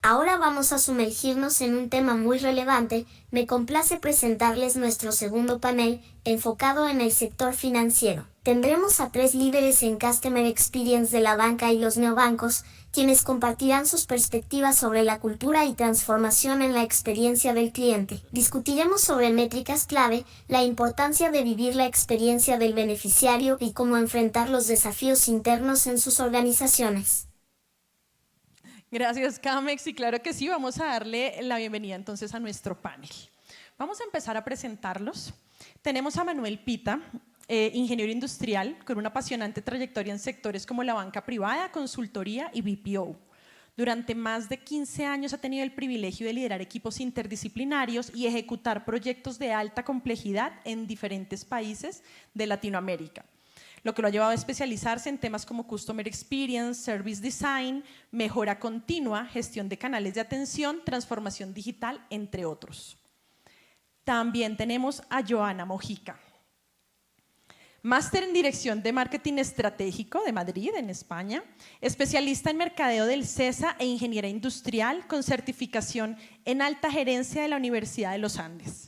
Ahora vamos a sumergirnos en un tema muy relevante. Me complace presentarles nuestro segundo panel, enfocado en el sector financiero. Tendremos a 3 líderes en Customer Experience de la banca y los neobancos, quienes compartirán sus perspectivas sobre la cultura y transformación en la experiencia del cliente. Discutiremos sobre métricas clave, la importancia de vivir la experiencia del beneficiario y cómo enfrentar los desafíos internos en sus organizaciones. Gracias, Camex. Y claro que sí, vamos a darle la bienvenida entonces a nuestro panel. Vamos a empezar a presentarlos. Tenemos a Manuel Pita, ingeniero industrial con una apasionante trayectoria en sectores como la banca privada, consultoría y BPO. Durante más de 15 años ha tenido el privilegio de liderar equipos interdisciplinarios y ejecutar proyectos de alta complejidad en diferentes países de Latinoamérica, lo que lo ha llevado a especializarse en temas como Customer Experience, Service Design, mejora continua, gestión de canales de atención, transformación digital, entre otros. También tenemos a Joana Mojica, máster en Dirección de Marketing Estratégico de Madrid, en España, especialista en mercadeo del CESA e ingeniera industrial con certificación en alta gerencia de la Universidad de los Andes.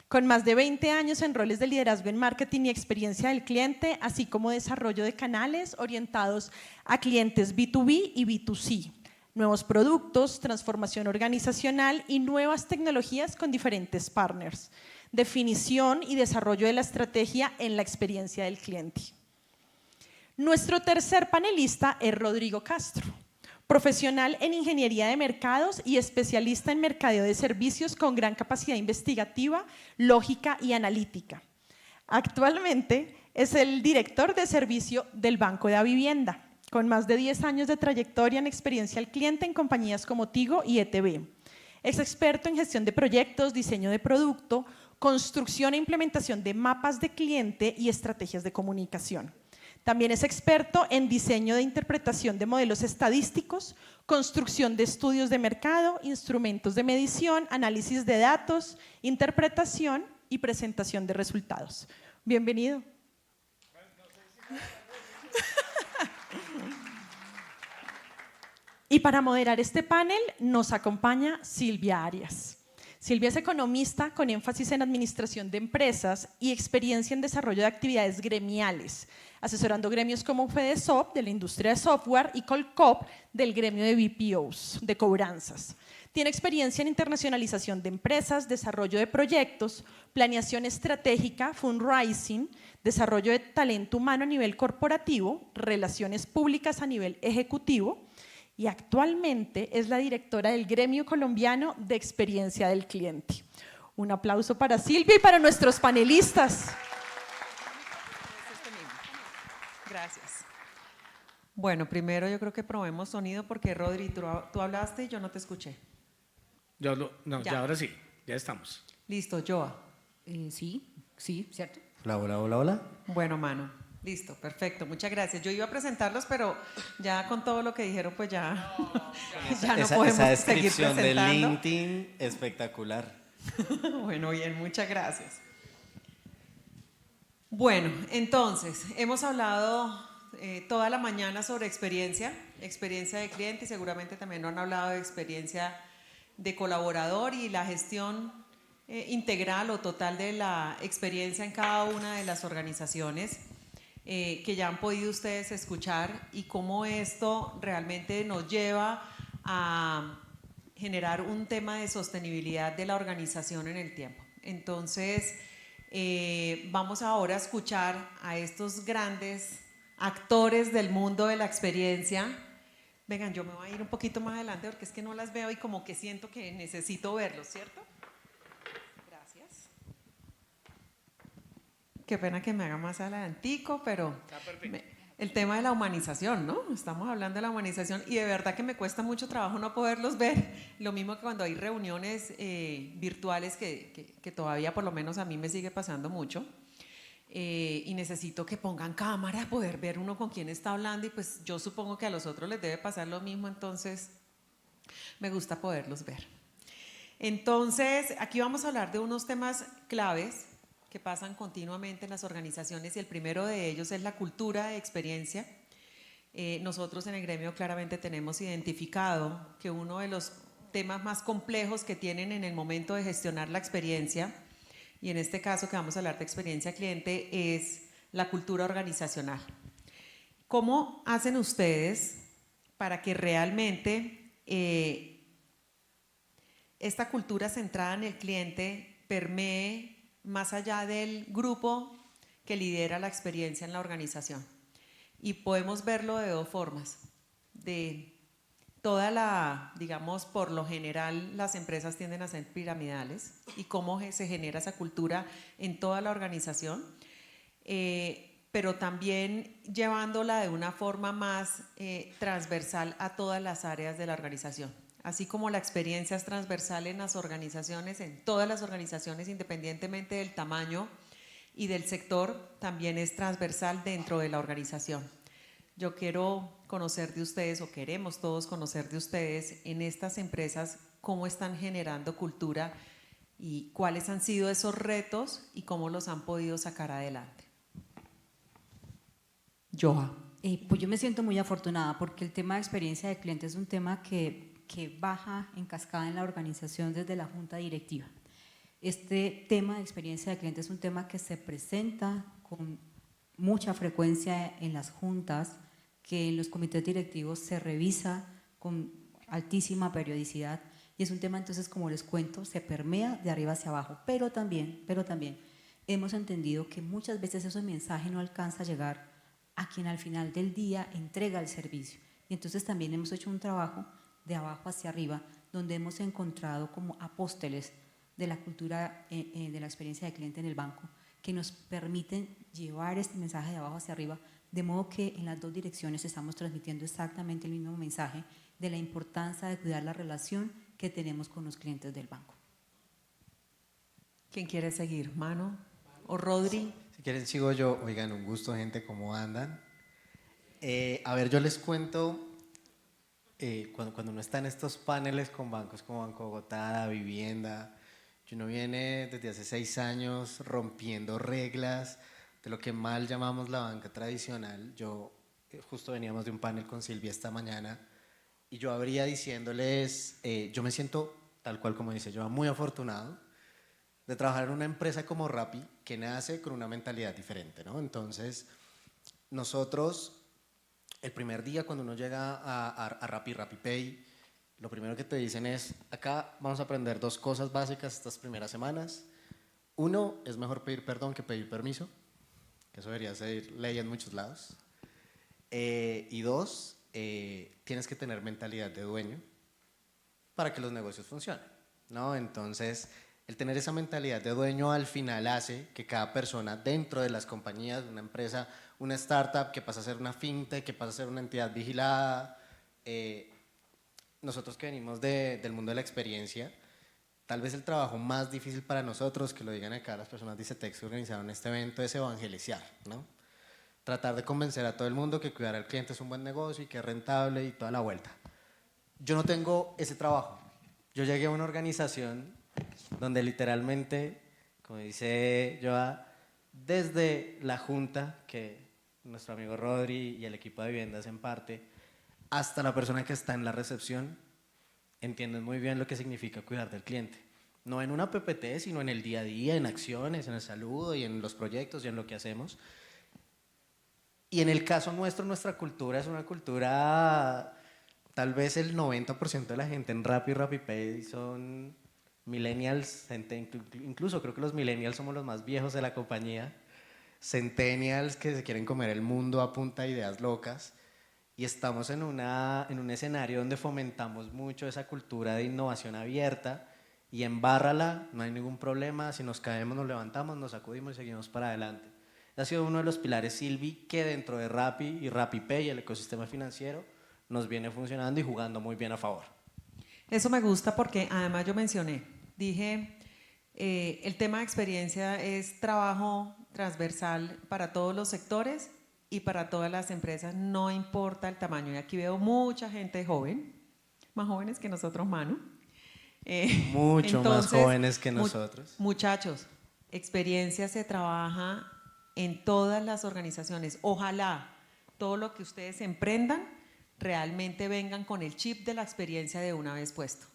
Con más de 20 años en roles de liderazgo en marketing y experiencia del cliente, así como desarrollo de canales orientados a clientes B2B y B2C, nuevos productos, transformación organizacional y nuevas tecnologías con diferentes partners, definición y desarrollo de la estrategia en la experiencia del cliente. Nuestro tercer panelista es Rodrigo Castro, profesional en ingeniería de mercados y especialista en mercadeo de servicios con gran capacidad investigativa, lógica y analítica. Actualmente es el director de servicio del Banco de Vivienda, con más de 10 años de trayectoria en experiencia al cliente en compañías como Tigo y ETB. Es experto en gestión de proyectos, diseño de producto, construcción e implementación de mapas de cliente y estrategias de comunicación. También es experto en diseño de interpretación de modelos estadísticos, construcción de estudios de mercado, instrumentos de medición, análisis de datos, interpretación y presentación de resultados. Bienvenido. Y para moderar este panel nos acompaña Silvia Arias. Silvia es economista con énfasis en administración de empresas y experiencia en desarrollo de actividades gremiales, asesorando gremios como FEDESOP de la industria de software y Colcop del gremio de BPOs, de cobranzas. Tiene experiencia en internacionalización de empresas, desarrollo de proyectos, planeación estratégica, fundraising, desarrollo de talento humano a nivel corporativo, relaciones públicas a nivel ejecutivo, y actualmente es la directora del Gremio Colombiano de Experiencia del Cliente. Un aplauso para Silvia y para nuestros panelistas. Gracias. Bueno, primero yo creo que probemos sonido porque Rodri, tú hablaste y yo no te escuché. Ya ahora sí, ya estamos. Listo, Joa. Sí, ¿cierto? Hola, hola, hola, hola. Bueno, mano. Listo, perfecto, muchas gracias. Yo iba a presentarlos, pero ya con todo lo que dijeron, pues ya, ya no podemos esa seguir descripción de presentando. LinkedIn, espectacular. Bueno, bien, muchas gracias. Bueno, entonces, hemos hablado toda la mañana sobre experiencia de cliente y seguramente también nos han hablado de experiencia de colaborador y la gestión integral o total de la experiencia en cada una de las organizaciones. Que ya han podido ustedes escuchar y cómo esto realmente nos lleva a generar un tema de sostenibilidad de la organización en el tiempo. Entonces, vamos ahora a escuchar a estos grandes actores del mundo de la experiencia. Vengan, yo me voy a ir un poquito más adelante porque es que no las veo y como que siento que necesito verlos, ¿cierto? Qué pena que me haga más adelantico, pero el tema de la humanización, ¿no? Estamos hablando de la humanización y de verdad que me cuesta mucho trabajo no poderlos ver. Lo mismo que cuando hay reuniones virtuales que todavía por lo menos a mí me sigue pasando mucho. Y necesito que pongan cámara, poder ver uno con quién está hablando y pues yo supongo que a los otros les debe pasar lo mismo, entonces me gusta poderlos ver. Entonces, aquí vamos a hablar de unos temas claves que pasan continuamente en las organizaciones y el primero de ellos es la cultura de experiencia, Nosotros en el gremio claramente tenemos identificado que uno de los temas más complejos que tienen en el momento de gestionar la experiencia, y en este caso que vamos a hablar de experiencia cliente, es la cultura organizacional. ¿Cómo hacen ustedes para que realmente esta cultura centrada en el cliente permee más allá del grupo que lidera la experiencia en la organización? Y podemos verlo de dos formas. De toda la, digamos, por lo general las empresas tienden a ser piramidales y cómo se genera esa cultura en toda la organización, pero también llevándola de una forma más transversal a todas las áreas de la organización. Así como la experiencia es transversal en las organizaciones, en todas las organizaciones, independientemente del tamaño y del sector, también es transversal dentro de la organización. Yo quiero conocer de ustedes, o queremos todos conocer de ustedes, en estas empresas, cómo están generando cultura y cuáles han sido esos retos y cómo los han podido sacar adelante. Joa. Pues yo me siento muy afortunada porque el tema de experiencia de cliente es un tema que baja en cascada en la organización desde la junta directiva. Este tema de experiencia de cliente es un tema que se presenta con mucha frecuencia en las juntas, que en los comités directivos se revisa con altísima periodicidad y es un tema, entonces, como les cuento, se permea de arriba hacia abajo, pero también hemos entendido que muchas veces ese mensaje no alcanza a llegar a quien al final del día entrega el servicio, y entonces también hemos hecho un trabajo de abajo hacia arriba donde hemos encontrado como apóstoles de la cultura de la experiencia de cliente en el banco, que nos permiten llevar este mensaje de abajo hacia arriba, de modo que en las dos direcciones estamos transmitiendo exactamente el mismo mensaje de la importancia de cuidar la relación que tenemos con los clientes del banco. ¿Quién quiere seguir? ¿Mano o Rodri? Si quieren sigo yo. Oigan, un gusto, gente, ¿cómo andan? A ver, yo les cuento, cuando uno está en estos paneles con bancos como Banco Bogotá, Vivienda, y uno viene desde hace 6 años rompiendo reglas de lo que mal llamamos la banca tradicional. Yo justo veníamos de un panel con Silvia esta mañana y yo habría diciéndoles, yo me siento tal cual como dice yo, muy afortunado de trabajar en una empresa como Rappi que nace con una mentalidad diferente, ¿no? Entonces nosotros el primer día cuando uno llega a RappiPay, lo primero que te dicen es, acá vamos a aprender 2 cosas básicas estas primeras semanas. Uno, es mejor pedir perdón que pedir permiso, que eso debería ser ley en muchos lados. Y 2, tienes que tener mentalidad de dueño para que los negocios funcionen, ¿no? Entonces, el tener esa mentalidad de dueño al final hace que cada persona dentro de las compañías, una empresa, una startup que pasa a ser una fintech, que pasa a ser una entidad vigilada, nosotros que venimos del mundo de la experiencia, tal vez el trabajo más difícil para nosotros, que lo digan acá las personas de ICETEX que organizaron este evento, es evangelizar, ¿no? Tratar de convencer a todo el mundo que cuidar al cliente es un buen negocio y que es rentable y toda la vuelta. Yo no tengo ese trabajo. Yo llegué a una organización donde literalmente, como dice Joa, desde la junta, que nuestro amigo Rodri y el equipo de viviendas en parte, hasta la persona que está en la recepción, entienden muy bien lo que significa cuidar del cliente. No en una PPT, sino en el día a día, en acciones, en el saludo y en los proyectos y en lo que hacemos. Y en el caso nuestro, nuestra cultura es una cultura, tal vez el 90% de la gente en RappiPay son millennials, incluso creo que los millennials somos los más viejos de la compañía, centennials que se quieren comer el mundo a punta de ideas locas. Y estamos en un escenario donde fomentamos mucho esa cultura de innovación abierta y embárrala, no hay ningún problema, si nos caemos nos levantamos, nos sacudimos y seguimos para adelante. Ha sido uno de los pilares, Silvi, que dentro de Rappi y RappiPay, el ecosistema financiero, nos viene funcionando y jugando muy bien a favor. Eso me gusta porque además yo mencioné, dije, el tema de experiencia es trabajo transversal para todos los sectores y para todas las empresas, no importa el tamaño. Y aquí veo mucha gente joven, más jóvenes que nosotros, Manu. Mucho entonces, más jóvenes que nosotros. Muchachos, experiencia se trabaja en todas las organizaciones. Ojalá todo lo que ustedes emprendan, realmente vengan con el chip de la experiencia de una vez puesto.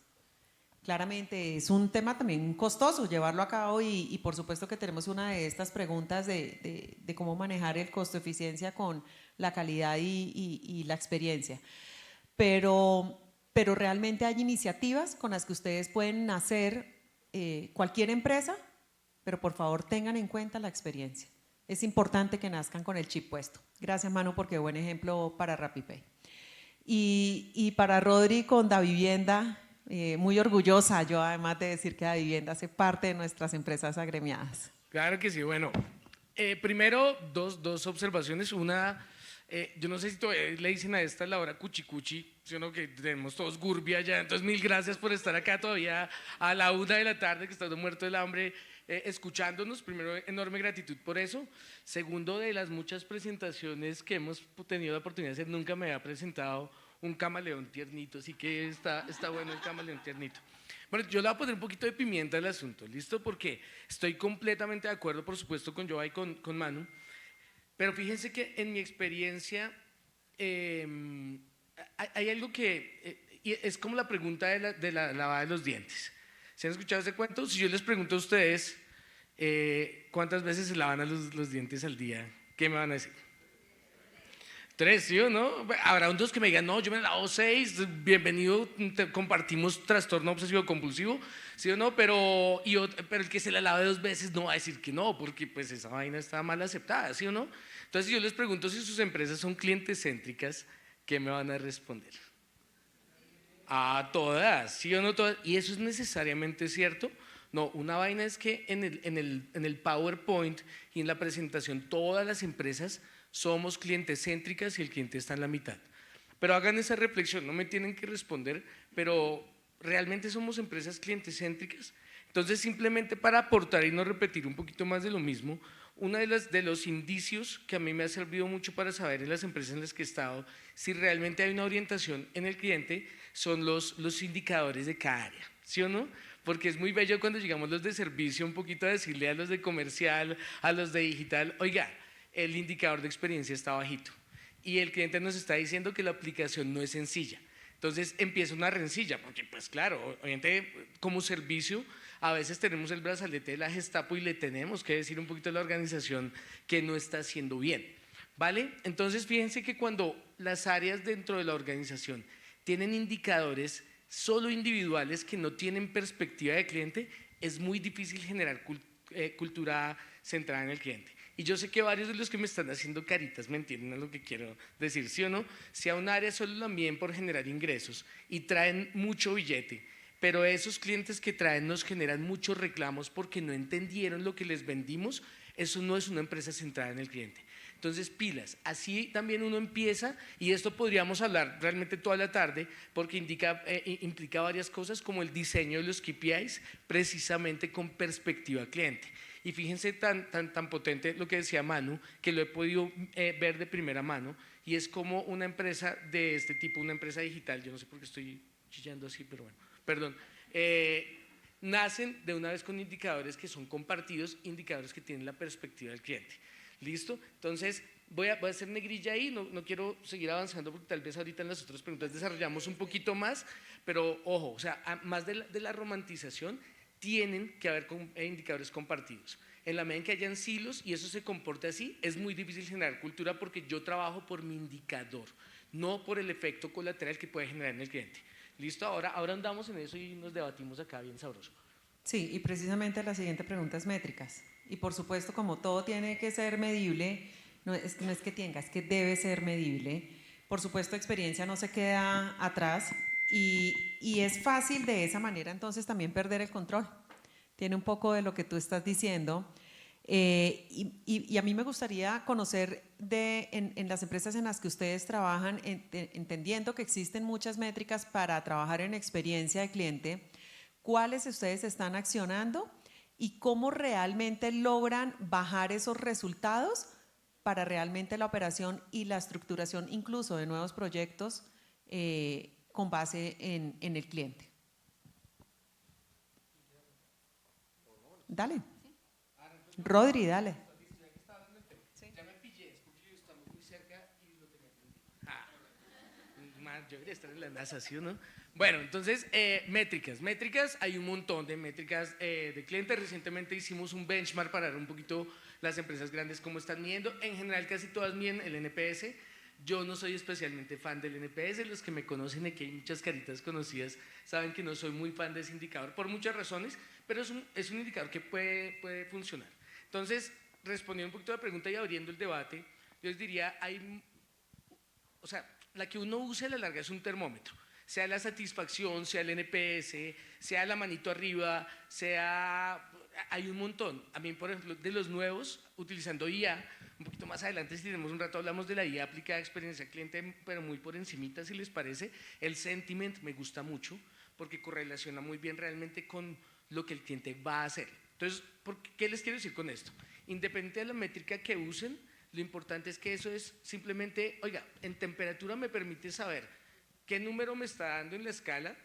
Claramente es un tema también costoso llevarlo a cabo y por supuesto que tenemos una de estas preguntas de cómo manejar el costo-eficiencia con la calidad y la experiencia. Pero realmente hay iniciativas con las que ustedes pueden hacer cualquier empresa, pero por favor tengan en cuenta la experiencia. Es importante que nazcan con el chip puesto. Gracias, Manu, porque buen ejemplo para RappiPay. Y para Rodri con Davivienda, muy orgullosa yo además de decir que Davivienda hace parte de nuestras empresas agremiadas. Claro que sí, bueno. Primero, dos observaciones. Una, yo no sé si todavía le dicen a esta la hora cuchicuchi, sino que tenemos todos gurbia ya. Entonces, mil gracias por estar acá todavía a la 1 de la tarde, que estamos muertos del hambre, escuchándonos. Primero, enorme gratitud por eso. Segundo, de las muchas presentaciones que hemos tenido la oportunidad de hacer, nunca me había presentado un camaleón tiernito, así que está bueno el camaleón tiernito. Bueno, yo le voy a poner un poquito de pimienta al asunto, ¿listo? Porque estoy completamente de acuerdo, por supuesto, con Joa y con Manu, pero fíjense que en mi experiencia hay algo que es como la pregunta de la lavada de los dientes. ¿Se han escuchado ese cuento? Si yo les pregunto a ustedes ¿cuántas veces se lavan los dientes al día? ¿Qué me van a decir? 3, ¿sí o no? Habrá unos que me digan, no, yo me lavo 6, bienvenido, compartimos trastorno obsesivo compulsivo, ¿sí o no? Pero el que se la lave 2 veces no va a decir que no, porque pues esa vaina está mal aceptada, ¿sí o no? Entonces, si yo les pregunto si sus empresas son clientes céntricas, ¿qué me van a responder? A todas, ¿sí o no todas? ¿Y eso es necesariamente cierto? No, una vaina es que en el PowerPoint y en la presentación todas las empresas somos clientes céntricas y el cliente está en la mitad. Pero hagan esa reflexión, no me tienen que responder, pero ¿realmente somos empresas clientes céntricas? Entonces, simplemente para aportar y no repetir un poquito más de lo mismo, uno de los indicios que a mí me ha servido mucho para saber en las empresas en las que he estado si realmente hay una orientación en el cliente son los indicadores de cada área, ¿sí o no? Porque es muy bello cuando llegamos los de servicio un poquito a decirle a los de comercial, a los de digital, oiga, el indicador de experiencia está bajito y el cliente nos está diciendo que la aplicación no es sencilla. Entonces empieza una rencilla, porque pues claro, obviamente como servicio a veces tenemos el brazalete de la Gestapo y le tenemos que decir un poquito a la organización que no está haciendo bien, ¿vale? Entonces fíjense que cuando las áreas dentro de la organización tienen indicadores solo individuales que no tienen perspectiva de cliente, es muy difícil generar cultura centrada en el cliente. Y yo sé que varios de los que me están haciendo caritas me entienden a lo que quiero decir, ¿sí o no? Si a un área solo la miden por generar ingresos y traen mucho billete, pero esos clientes que traen nos generan muchos reclamos porque no entendieron lo que les vendimos, eso no es una empresa centrada en el cliente. Entonces, pilas, así también uno empieza, y esto podríamos hablar realmente toda la tarde, porque implica varias cosas como el diseño de los KPIs, precisamente con perspectiva cliente. Y fíjense tan potente lo que decía Manu, que lo he podido ver de primera mano, y es como una empresa de este tipo, una empresa digital, yo no sé por qué estoy chillando así, pero bueno, perdón, nacen de una vez con indicadores que son compartidos, indicadores que tienen la perspectiva del cliente. ¿Listo? Entonces voy a hacer negrilla ahí, no quiero seguir avanzando porque tal vez ahorita en las otras preguntas desarrollamos un poquito más, pero ojo, o sea, más de la romantización, tienen que haber indicadores compartidos. En la medida en que hayan silos y eso se comporte así, es muy difícil generar cultura porque yo trabajo por mi indicador, no por el efecto colateral que puede generar en el cliente. ¿Listo? Ahora andamos en eso y nos debatimos acá bien sabroso. Sí, y precisamente la siguiente pregunta es métricas. Y por supuesto, como todo tiene que ser medible, no es que tenga, es que debe ser medible. Por supuesto, experiencia no se queda atrás y es fácil de esa manera entonces también perder el control. Tiene un poco de lo que tú estás diciendo. Y a mí me gustaría conocer en las empresas en las que ustedes trabajan, entendiendo que existen muchas métricas para trabajar en experiencia de cliente, ¿cuáles ustedes están accionando y cómo realmente logran bajar esos resultados para realmente la operación y la estructuración incluso de nuevos proyectos con base en el cliente? Dale. Rodri, dale. yo debería estar en la NASA, ¿sí o no? Bueno, entonces, métricas, hay un montón de métricas de clientes. Recientemente hicimos un benchmark para ver un poquito las empresas grandes cómo están midiendo. En general, casi todas miden el NPS. Yo no soy especialmente fan del NPS. Los que me conocen, aquí hay muchas caritas conocidas, saben que no soy muy fan de ese indicador por muchas razones, pero es un indicador que puede funcionar. Entonces, respondiendo un poquito a la pregunta y abriendo el debate, yo les diría, o sea, la que uno use a la larga es un termómetro, sea la satisfacción, sea el NPS, sea la manito arriba, hay un montón. A mí, por ejemplo, de los nuevos, utilizando IA, un poquito más adelante, si tenemos un rato, hablamos de la IA aplicada a experiencia cliente, pero muy por encimita, si les parece. El sentiment me gusta mucho, porque correlaciona muy bien realmente con lo que el cliente va a hacer. Entonces, ¿qué les quiero decir con esto? Independiente de la métrica que usen, lo importante es que eso es simplemente, oiga, en temperatura me permite saber qué número me está dando en la escala,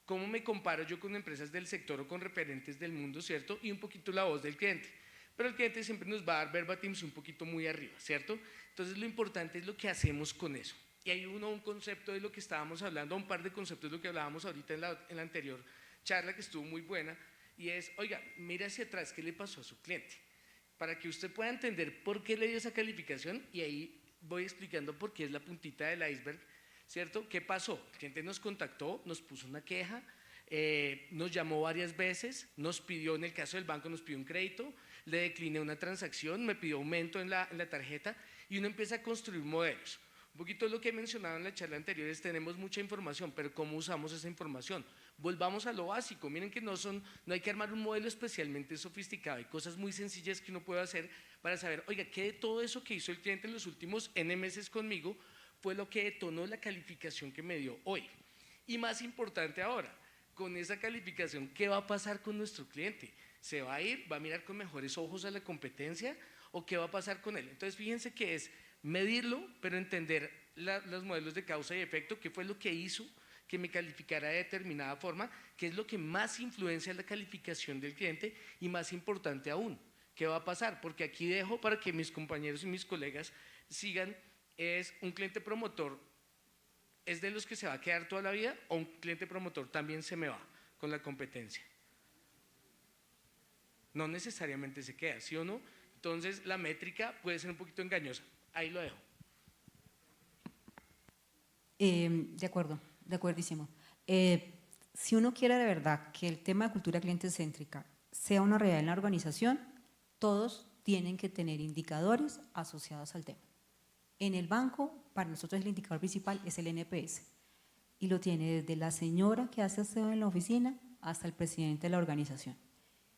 cómo me comparo yo con empresas del sector o con referentes del mundo, ¿cierto? Y un poquito la voz del cliente. Pero el cliente siempre nos va a dar verbatims un poquito muy arriba, ¿cierto? Entonces lo importante es lo que hacemos con eso. Y hay un concepto de lo que estábamos hablando, un par de conceptos de lo que hablábamos ahorita en la anterior charla que estuvo muy buena, y es, oiga, mire hacia atrás, ¿qué le pasó a su cliente? Para que usted pueda entender por qué le dio esa calificación, y ahí voy explicando por qué es la puntita del iceberg, ¿cierto? ¿Qué pasó? El cliente nos contactó, nos puso una queja, nos llamó varias veces, nos pidió, en el caso del banco, nos pidió un crédito, le decliné una transacción, me pidió aumento en la tarjeta, y uno empieza a construir modelos. Un poquito lo que he mencionado en la charla anterior es tenemos mucha información, pero ¿cómo usamos esa información? Volvamos a lo básico, miren que no hay que armar un modelo especialmente sofisticado, hay cosas muy sencillas que uno puede hacer para saber, oiga, ¿qué de todo eso que hizo el cliente en los últimos N meses conmigo fue lo que detonó la calificación que me dio hoy? Y más importante ahora, con esa calificación, ¿qué va a pasar con nuestro cliente? ¿Se va a ir? ¿Va a mirar con mejores ojos a la competencia? ¿O qué va a pasar con él? Entonces fíjense que es medirlo, pero entender los modelos de causa y efecto, qué fue lo que hizo que me calificara de determinada forma, qué es lo que más influencia la calificación del cliente y más importante aún, qué va a pasar, porque aquí dejo para que mis compañeros y mis colegas sigan, es un cliente promotor, ¿es de los que se va a quedar toda la vida o un cliente promotor también se me va con la competencia? No necesariamente se queda, ¿sí o no? Entonces la métrica puede ser un poquito engañosa, ahí lo dejo. De acuerdo, de acuerdísimo. Si uno quiere de verdad que el tema de cultura cliente céntrica sea una realidad en la organización, todos tienen que tener indicadores asociados al tema. En el banco, para nosotros el indicador principal es el NPS y lo tiene desde la señora que hace aseo en la oficina hasta el presidente de la organización.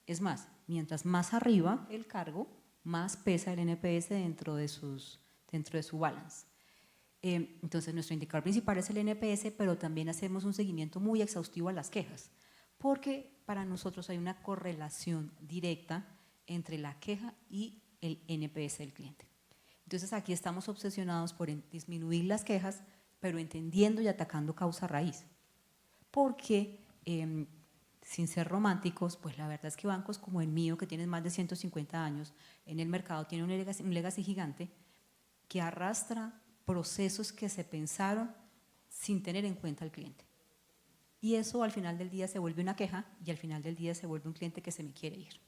Es más, mientras más arriba el cargo, más pesa el NPS dentro de su balance. Entonces, nuestro indicador principal es el NPS, pero también hacemos un seguimiento muy exhaustivo a las quejas, porque para nosotros hay una correlación directa entre la queja y el NPS del cliente. Entonces, aquí estamos obsesionados por disminuir las quejas, pero entendiendo y atacando causa raíz, porque sin ser románticos, pues la verdad es que bancos como el mío, que tienen más de 150 años en el mercado, tienen un legacy gigante que arrastra procesos que se pensaron sin tener en cuenta al cliente. Y eso al final del día se vuelve una queja y al final del día se vuelve un cliente que se me quiere ir.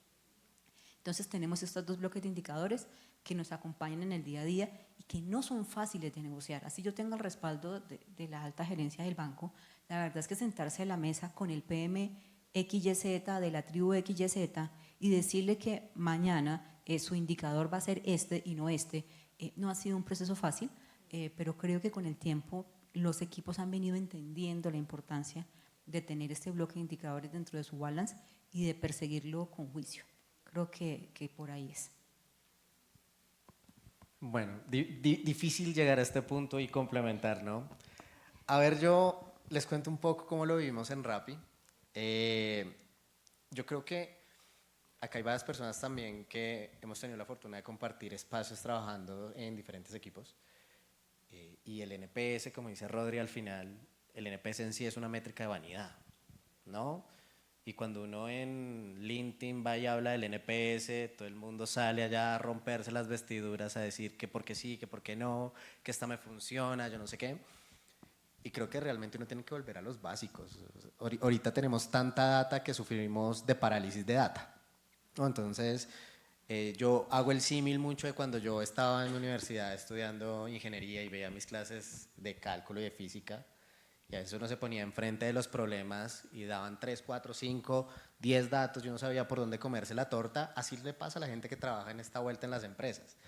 Entonces tenemos estos dos bloques de indicadores que nos acompañan en el día a día y que no son fáciles de negociar. Así yo tengo el respaldo de la alta gerencia del banco, la verdad es que sentarse a la mesa con el PM XYZ de la tribu XYZ y decirle que mañana su indicador va a ser este y no este, no ha sido un proceso fácil, pero creo que con el tiempo los equipos han venido entendiendo la importancia de tener este bloque de indicadores dentro de su balance y de perseguirlo con juicio. Creo que por ahí es. Bueno, difícil llegar a este punto y complementar, ¿no? A ver, yo les cuento un poco cómo lo vivimos en Rappi. Yo creo que acá hay varias personas también que hemos tenido la fortuna de compartir espacios trabajando en diferentes equipos. Y el NPS, como dice Rodri, al final, el NPS en sí es una métrica de vanidad, ¿no? Y cuando uno en LinkedIn va y habla del NPS, todo el mundo sale allá a romperse las vestiduras, a decir que porque sí, que porque no, que esta me funciona, yo no sé qué. y creo que realmente uno tiene que volver a los básicos. Ahorita tenemos tanta data que sufrimos de parálisis de data, ¿no? Entonces, yo hago el símil mucho de cuando yo estaba en la universidad estudiando ingeniería y veía mis clases de cálculo y de física, y a veces uno se ponía enfrente de los problemas y daban 3, 4, 5, 10 datos, yo no sabía por dónde comerse la torta. Así le pasa a la gente que trabaja en esta vuelta en las empresas.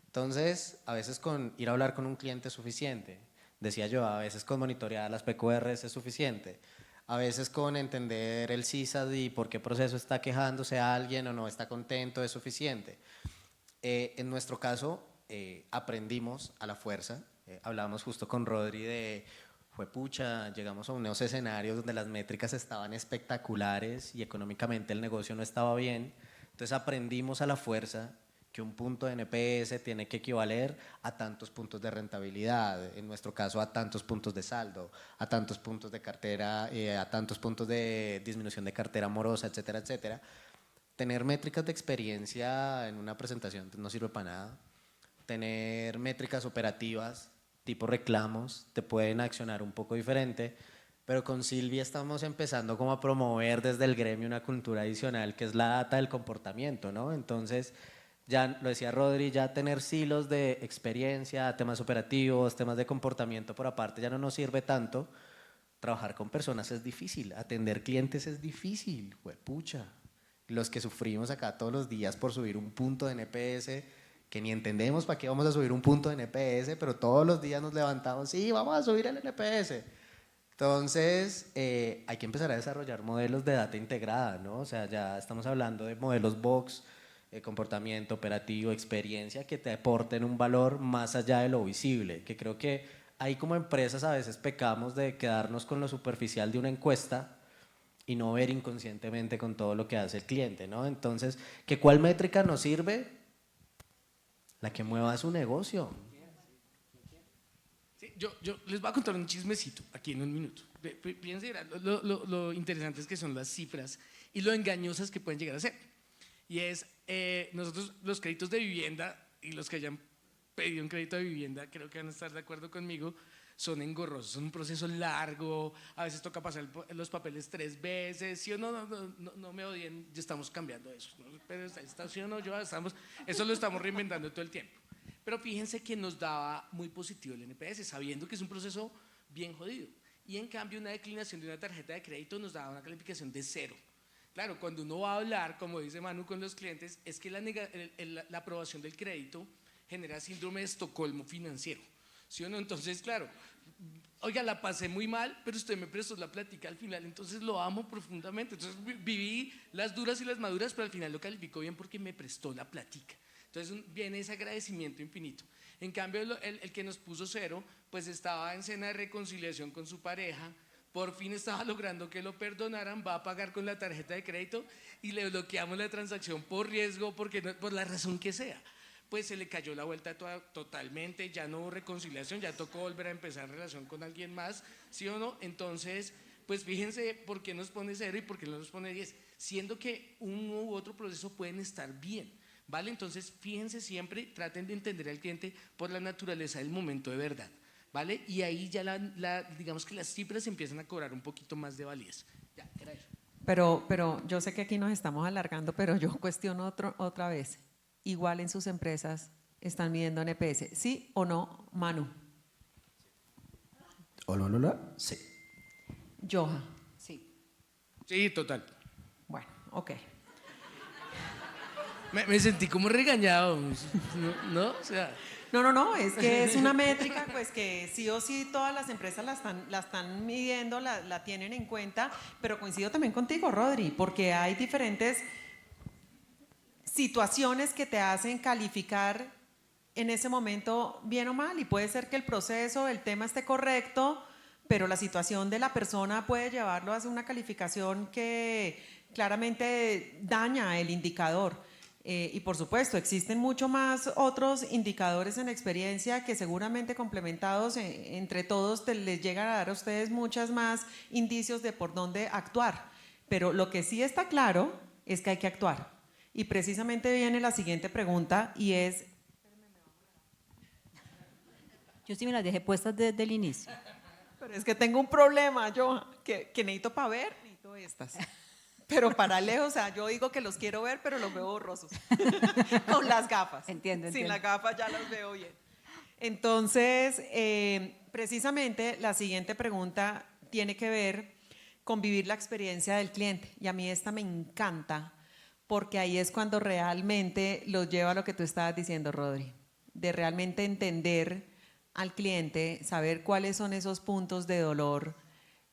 Entonces, a veces con ir a hablar con un cliente es suficiente. Decía yo, a veces con monitorear las PQRs es suficiente. A veces con entender el CISAD y por qué proceso está quejándose a alguien o no está contento es suficiente. En nuestro caso, aprendimos a la fuerza. Hablábamos justo con Rodri de, juepucha, llegamos a unos escenarios donde las métricas estaban espectaculares y económicamente el negocio no estaba bien. Entonces aprendimos a la fuerza que un punto de NPS tiene que equivaler a tantos puntos de rentabilidad, en nuestro caso a tantos puntos de saldo, a tantos puntos de cartera, a tantos puntos de disminución de cartera morosa, etcétera, etcétera. Tener métricas de experiencia en una presentación no sirve para nada. Tener métricas operativas, tipo reclamos, te pueden accionar un poco diferente, pero con Silvia estamos empezando como a promover desde el gremio una cultura adicional que es la data del comportamiento, ¿no? Entonces, ya lo decía Rodri, ya tener silos de experiencia, temas operativos, temas de comportamiento por aparte ya no nos sirve tanto. Trabajar con personas es difícil, atender clientes es difícil, juepucha. Los que sufrimos acá todos los días por subir un punto de NPS, que ni entendemos para qué vamos a subir un punto de NPS, pero todos los días nos levantamos, sí, vamos a subir el NPS. Entonces, hay que empezar a desarrollar modelos de data integrada, ¿no? O sea, ya estamos hablando de modelos Box, comportamiento operativo, experiencia, que te aporten un valor más allá de lo visible, que creo que ahí como empresas a veces pecamos de quedarnos con lo superficial de una encuesta y no ver inconscientemente con todo lo que hace el cliente, ¿no? Entonces, ¿que cuál métrica nos sirve? La que mueva su negocio. Sí, yo les voy a contar un chismecito aquí en un minuto. Fíjense lo interesantes que son las cifras y lo engañosas que pueden llegar a ser. Y es, nosotros los créditos de vivienda y los que hayan pedido un crédito de vivienda, creo que van a estar de acuerdo conmigo, son engorrosos, son un proceso largo, a veces toca pasar los papeles 3 veces, sí o no me odien, ya estamos cambiando eso, ¿no? Pero esta sí o no, eso lo estamos reinventando todo el tiempo. Pero fíjense que nos daba muy positivo el NPS, sabiendo que es un proceso bien jodido. Y en cambio una declinación de una tarjeta de crédito nos daba una calificación de 0. Claro, cuando uno va a hablar, como dice Manu, con los clientes, es que la aprobación del crédito genera síndrome de Estocolmo financiero, ¿sí o no? Entonces, claro, oiga, la pasé muy mal, pero usted me prestó la plática al final, entonces lo amo profundamente. Entonces viví las duras y las maduras, pero al final lo calificó bien porque me prestó la plática. Entonces viene ese agradecimiento infinito. En cambio, el que nos puso 0, pues estaba en cena de reconciliación con su pareja, por fin estaba logrando que lo perdonaran, va a pagar con la tarjeta de crédito y le bloqueamos la transacción por riesgo, por la razón que sea. Pues se le cayó la vuelta totalmente, ya no hubo reconciliación, ya tocó volver a empezar relación con alguien más, ¿sí o no? Entonces, pues fíjense por qué nos pone 0 y por qué no nos pone 10, siendo que uno u otro proceso pueden estar bien, ¿vale? Entonces, fíjense siempre, traten de entender al cliente por la naturaleza del momento de verdad, ¿vale? Y ahí ya digamos que las cifras empiezan a cobrar un poquito más de validez. Ya, era eso. Pero yo sé que aquí nos estamos alargando, pero yo cuestiono otra vez. Igual en sus empresas están midiendo NPS, ¿sí o no, Manu? Hola, sí. Joha, sí. Sí, total. Bueno, ok. Me sentí como regañado, ¿no? O sea, No, es que es una métrica pues que sí o sí todas las empresas la están midiendo, la tienen en cuenta, pero coincido también contigo, Rodri, porque hay diferentes situaciones que te hacen calificar en ese momento bien o mal, y puede ser que el proceso, el tema esté correcto, pero la situación de la persona puede llevarlo a una calificación que claramente daña el indicador. Y por supuesto, existen mucho más otros indicadores en experiencia que seguramente complementados entre todos les llegan a dar a ustedes muchas más indicios de por dónde actuar. Pero lo que sí está claro es que hay que actuar. Y precisamente viene la siguiente pregunta y es… Yo sí me las dejé puestas desde el inicio. Pero es que tengo un problema, yo, que necesito para ver, necesito estas. Pero para lejos, o sea, yo digo que los quiero ver, pero los veo borrosos. Con las gafas. Entiendo. Sin las gafas ya los veo bien. Entonces, precisamente la siguiente pregunta tiene que ver con vivir la experiencia del cliente. Y a mí esta me encanta, porque ahí es cuando realmente los lleva a lo que tú estabas diciendo, Rodri, de realmente entender al cliente, saber cuáles son esos puntos de dolor.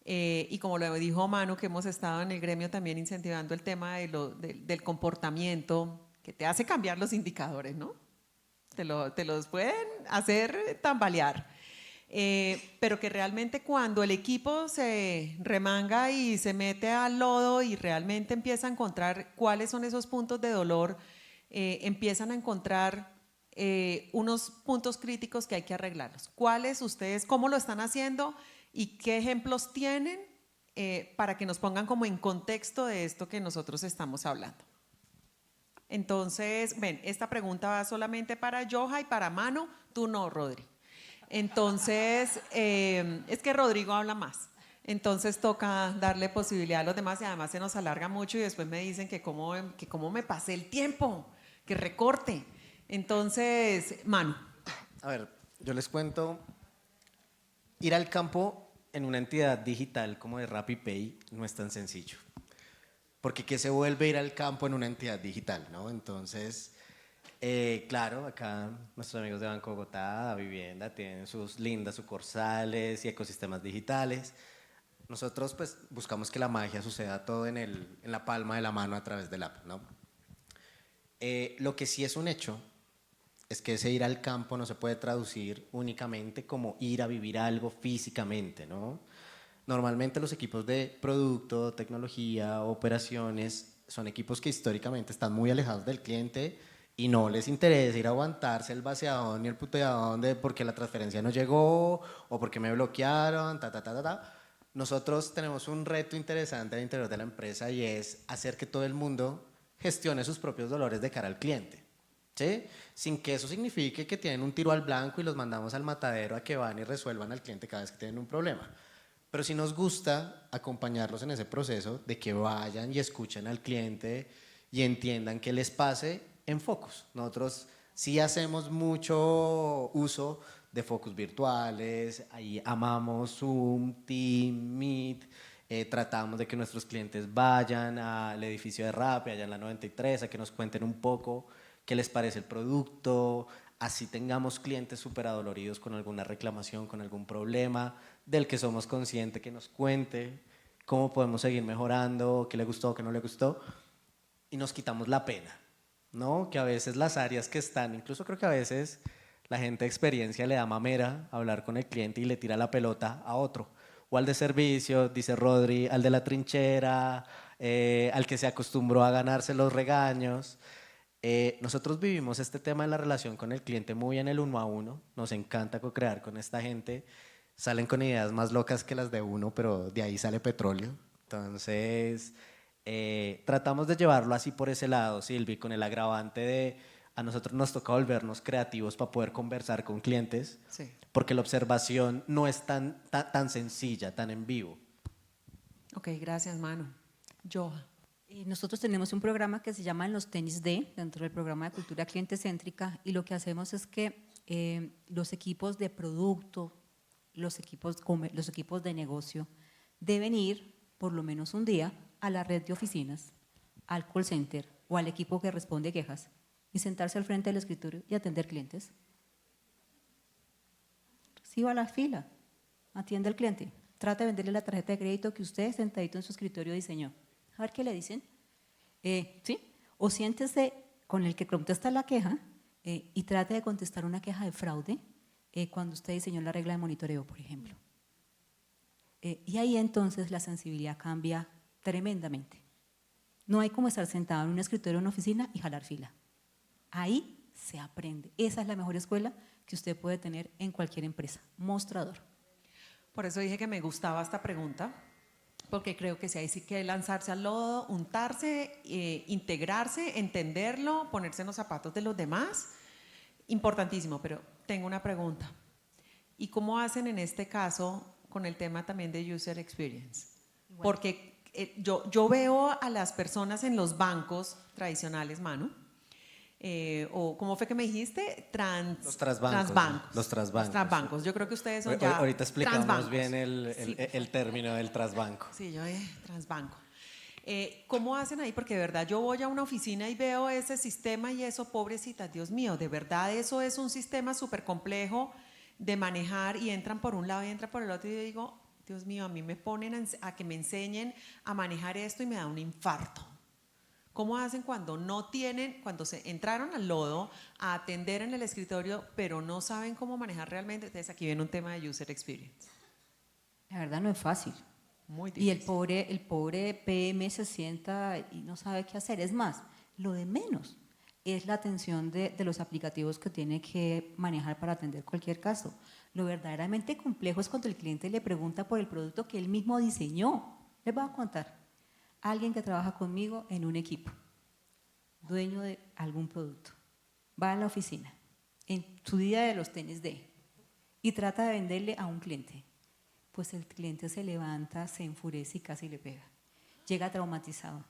Y como lo dijo Manu, que hemos estado en el gremio también incentivando el tema del comportamiento, que te hace cambiar los indicadores, ¿no? Te los pueden hacer tambalear. Pero que realmente cuando el equipo se remanga y se mete al lodo y realmente empieza a encontrar cuáles son esos puntos de dolor, empiezan a encontrar unos puntos críticos que hay que arreglarlos. ¿Cuáles ustedes, cómo lo están haciendo y qué ejemplos tienen para que nos pongan como en contexto de esto que nosotros estamos hablando? Entonces, ven, esta pregunta va solamente para Joha y para Manu, tú no, Rodri. Entonces, es que Rodrigo habla más. Entonces toca darle posibilidad a los demás y además se nos alarga mucho y después me dicen que cómo me pasé el tiempo, que recorte. Entonces, Manu. A ver, yo les cuento, ir al campo en una entidad digital como de RappiPay no es tan sencillo. Porque ¿qué se vuelve ir al campo en una entidad digital, ¿no? Entonces, claro, acá nuestros amigos de Banco Bogotá, Vivienda, tienen sus lindas sucursales y ecosistemas digitales. Nosotros pues buscamos que la magia suceda todo en la palma de la mano a través del app, ¿no? Lo que sí es un hecho es que ese ir al campo no se puede traducir únicamente como ir a vivir algo físicamente, ¿no? Normalmente los equipos de producto, tecnología, operaciones son equipos que históricamente están muy alejados del cliente y no les interesa ir a aguantarse el vaciadón ni el puteadón de porque la transferencia no llegó o porque me bloquearon, Nosotros tenemos un reto interesante al interior de la empresa y es hacer que todo el mundo gestione sus propios dolores de cara al cliente, ¿sí? Sin que eso signifique que tienen un tiro al blanco y los mandamos al matadero a que van y resuelvan al cliente cada vez que tienen un problema. Pero sí nos gusta acompañarlos en ese proceso de que vayan y escuchen al cliente y entiendan que les pase en focus. Nosotros sí hacemos mucho uso de focus virtuales, ahí amamos Zoom, Team, Meet, tratamos de que nuestros clientes vayan al edificio de Rappi, allá en la 93, a que nos cuenten un poco qué les parece el producto, así tengamos clientes súper adoloridos con alguna reclamación, con algún problema, del que somos conscientes, que nos cuente cómo podemos seguir mejorando, qué le gustó, qué no le gustó, y nos quitamos la pena, ¿no? Que a veces las áreas que están, incluso creo que a veces la gente de experiencia le da mamera hablar con el cliente y le tira la pelota a otro, o al de servicio, dice Rodri, al de la trinchera, al que se acostumbró a ganarse los regaños. Nosotros vivimos este tema de la relación con el cliente muy en el 1 a 1, nos encanta co-crear con esta gente, salen con ideas más locas que las de uno, pero de ahí sale petróleo. Entonces, tratamos de llevarlo así por ese lado, Silvi, con el agravante de a nosotros nos toca volvernos creativos para poder conversar con clientes, Sí. porque la observación no es tan sencilla, tan en vivo. Ok, gracias, Manu. Joha. Nosotros tenemos un programa que se llama En los Tenis D, dentro del programa de cultura cliente céntrica, y lo que hacemos es que los equipos de producto, los equipos de negocio deben ir por lo menos un día a la red de oficinas, al call center o al equipo que responde quejas y sentarse al frente del escritorio y atender clientes. Reciba la fila, atiende al cliente, trate de venderle la tarjeta de crédito que usted sentadito en su escritorio diseñó. A ver qué le dicen. ¿Sí? O siéntese con el que contesta la queja y trate de contestar una queja de fraude cuando usted diseñó la regla de monitoreo, por ejemplo. Y ahí entonces la sensibilidad cambia tremendamente. No hay como estar sentado en un escritorio en una oficina y jalar fila. Ahí se aprende. Esa es la mejor escuela que usted puede tener en cualquier empresa. Mostrador. Por eso dije que me gustaba esta pregunta, porque creo que sí hay sí que lanzarse al lodo, untarse, integrarse, entenderlo, ponerse en los zapatos de los demás. Importantísimo, pero tengo una pregunta. ¿Y cómo hacen en este caso con el tema también de user experience. Porque yo veo a las personas en los bancos tradicionales, Manu, o ¿cómo fue que me dijiste? Los trasbancos. Transbancos. Los trasbancos. Los trasbancos. Yo creo que ustedes son ya Ahorita explicamos transbancos. bien el término del trasbanco. Sí, yo transbanco. ¿Cómo hacen ahí? Porque de verdad yo voy a una oficina y veo ese sistema y eso, pobrecitas, Dios mío, de verdad eso es un sistema súper complejo de manejar y entran por un lado y entran por el otro y yo digo, Dios mío, a mí me ponen a que me enseñen a manejar esto y me da un infarto. ¿Cómo hacen cuando no tienen, cuando se entraron al lodo a atender en el escritorio, pero no saben cómo manejar realmente? Entonces aquí viene un tema de user experience. La verdad no es fácil. Muy difícil. Y el pobre PM se sienta y no sabe qué hacer. Es más, lo de menos es la atención de los aplicativos que tiene que manejar para atender cualquier caso. Lo verdaderamente complejo es cuando el cliente le pregunta por el producto que él mismo diseñó. Les voy a contar. Alguien que trabaja conmigo en un equipo, dueño de algún producto, va a la oficina en su día de los tenis day y trata de venderle a un cliente. Pues el cliente se levanta, se enfurece y casi le pega. Llega traumatizado.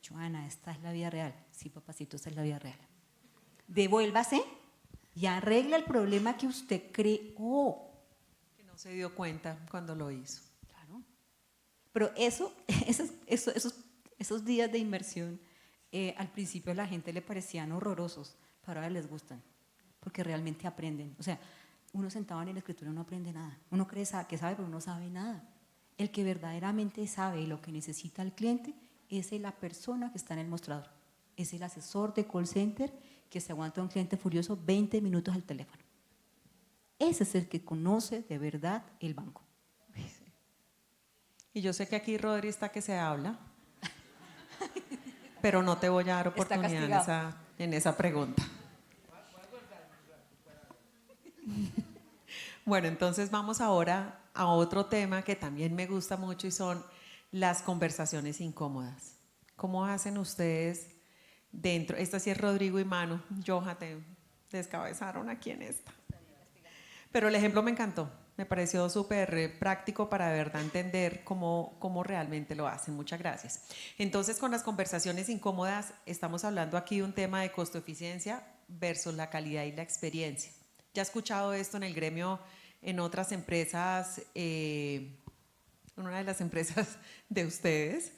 Joana, esta es la vida real. Sí, papacito, esta es la vida real. Devuélvase y arregla el problema que usted creó. Que no se dio cuenta cuando lo hizo. Claro. Pero esos días de inmersión, al principio a la gente le parecían horrorosos, pero ahora les gustan, porque realmente aprenden. O sea, uno sentado en el escritorio no aprende nada. Uno cree que sabe, pero no sabe nada. El que verdaderamente sabe lo que necesita el cliente es la persona que está en el mostrador. Es el asesor de call center que se aguanta a un cliente furioso 20 minutos al teléfono. Ese es el que conoce de verdad el banco. Y yo sé que aquí Rodri está que se habla, pero no te voy a dar oportunidad en esa pregunta. Bueno, entonces vamos ahora a otro tema que también me gusta mucho y son las conversaciones incómodas. ¿Cómo hacen ustedes dentro? Esta sí es Rodrigo y Manu. Joja, te descabezaron aquí en esta. Pero el ejemplo me encantó. Me pareció súper práctico para de verdad entender cómo realmente lo hacen. Muchas gracias. Entonces, con las conversaciones incómodas, estamos hablando aquí de un tema de costo-eficiencia versus la calidad y la experiencia. Ya he escuchado esto en el gremio, en otras empresas, en una de las empresas de ustedes,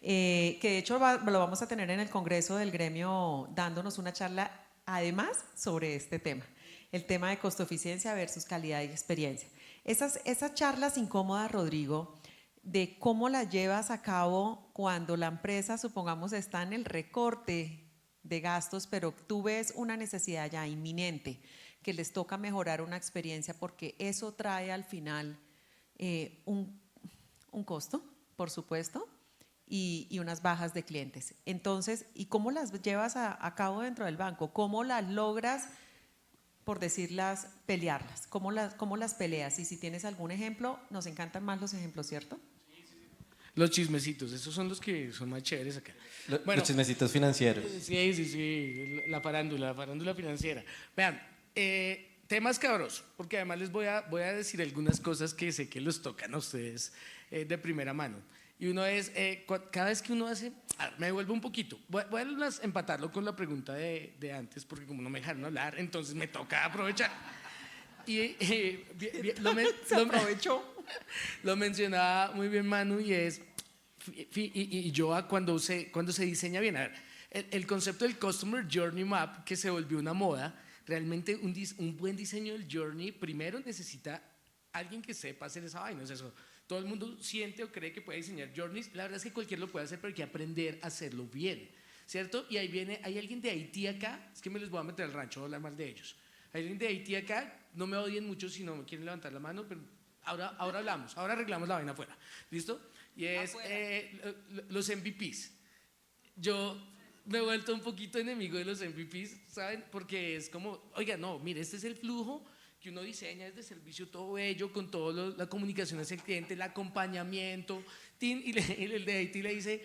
que de hecho lo vamos a tener en el Congreso del gremio dándonos una charla además sobre este tema. El tema de costo-eficiencia versus calidad y experiencia. Esas charlas incómodas, Rodrigo, de cómo las llevas a cabo cuando la empresa, supongamos, está en el recorte de gastos, pero tú ves una necesidad ya inminente, que les toca mejorar una experiencia porque eso trae al final un costo, por supuesto, y unas bajas de clientes. Entonces, ¿y cómo las llevas a cabo dentro del banco? ¿Cómo las logras, por decirlas, pelearlas? ¿Cómo las peleas? Y si tienes algún ejemplo, nos encantan más los ejemplos, ¿cierto? Los chismecitos, esos son los que son más chéveres acá. Bueno, los chismecitos financieros. Sí, la farándula financiera. Vean, temas cabros, porque además les voy a decir algunas cosas que sé que los tocan a ustedes de primera mano. Y uno es, cada vez que uno hace, me devuelvo un poquito, voy a empatarlo con la pregunta de antes, porque como no me dejaron hablar, entonces me toca aprovechar. Y lo mencionaba muy bien Manu, y es, y yo cuando se diseña bien, a ver, el concepto del Customer Journey Map, que se volvió una moda, realmente un buen diseño del Journey, primero necesita alguien que sepa hacer esa vaina, o sea, eso. Todo el mundo siente o cree que puede diseñar journeys. La verdad es que cualquiera lo puede hacer, pero hay que aprender a hacerlo bien, ¿cierto? Y hay alguien de Haití acá, es que me les voy a meter al rancho, voy a hablar mal de ellos. Hay alguien de Haití acá, no me odien mucho si no me quieren levantar la mano, pero ahora hablamos, ahora arreglamos la vaina afuera, ¿listo? Y es los MVPs. Yo me he vuelto un poquito enemigo de los MVPs, ¿saben? Porque es como, oiga, no, mire, este es el flujo que uno diseña desde servicio todo ello, con toda la comunicación hacia el cliente, el acompañamiento, y el de Haití le dice,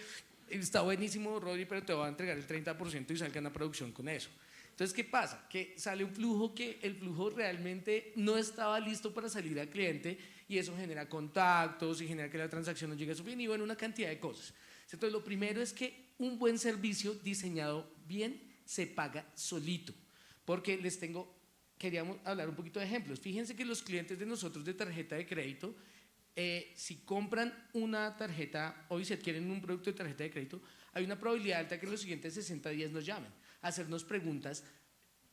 está buenísimo, Rodri, pero te voy a entregar el 30% y salgan a producción con eso. Entonces, ¿qué pasa? Que sale un flujo que el flujo realmente no estaba listo para salir al cliente y eso genera contactos y genera que la transacción no llegue a su fin y bueno, una cantidad de cosas. Entonces, lo primero es que un buen servicio diseñado bien se paga solito, porque queríamos hablar un poquito de ejemplos. Fíjense que los clientes de nosotros de tarjeta de crédito, si compran una tarjeta o si adquieren un producto de tarjeta de crédito, hay una probabilidad alta que en los siguientes 60 días nos llamen a hacernos preguntas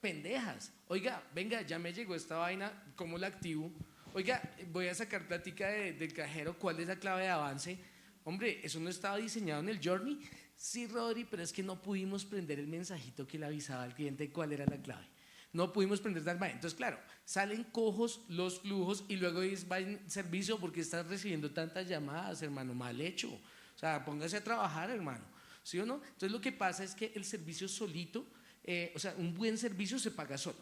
pendejas. Oiga, venga, ya me llegó esta vaina, ¿cómo la activo? Oiga, voy a sacar plática del cajero, ¿cuál es la clave de avance? Hombre, ¿eso no estaba diseñado en el journey? Sí, Rodri, pero es que no pudimos prender el mensajito que le avisaba al cliente cuál era la clave. No pudimos prender tal vaina. Entonces, claro, salen cojos los flujos y luego va en servicio porque estás recibiendo tantas llamadas, hermano, mal hecho. O sea, póngase a trabajar, hermano. ¿Sí o no? Entonces, lo que pasa es que el servicio solito, o sea, un buen servicio se paga solo.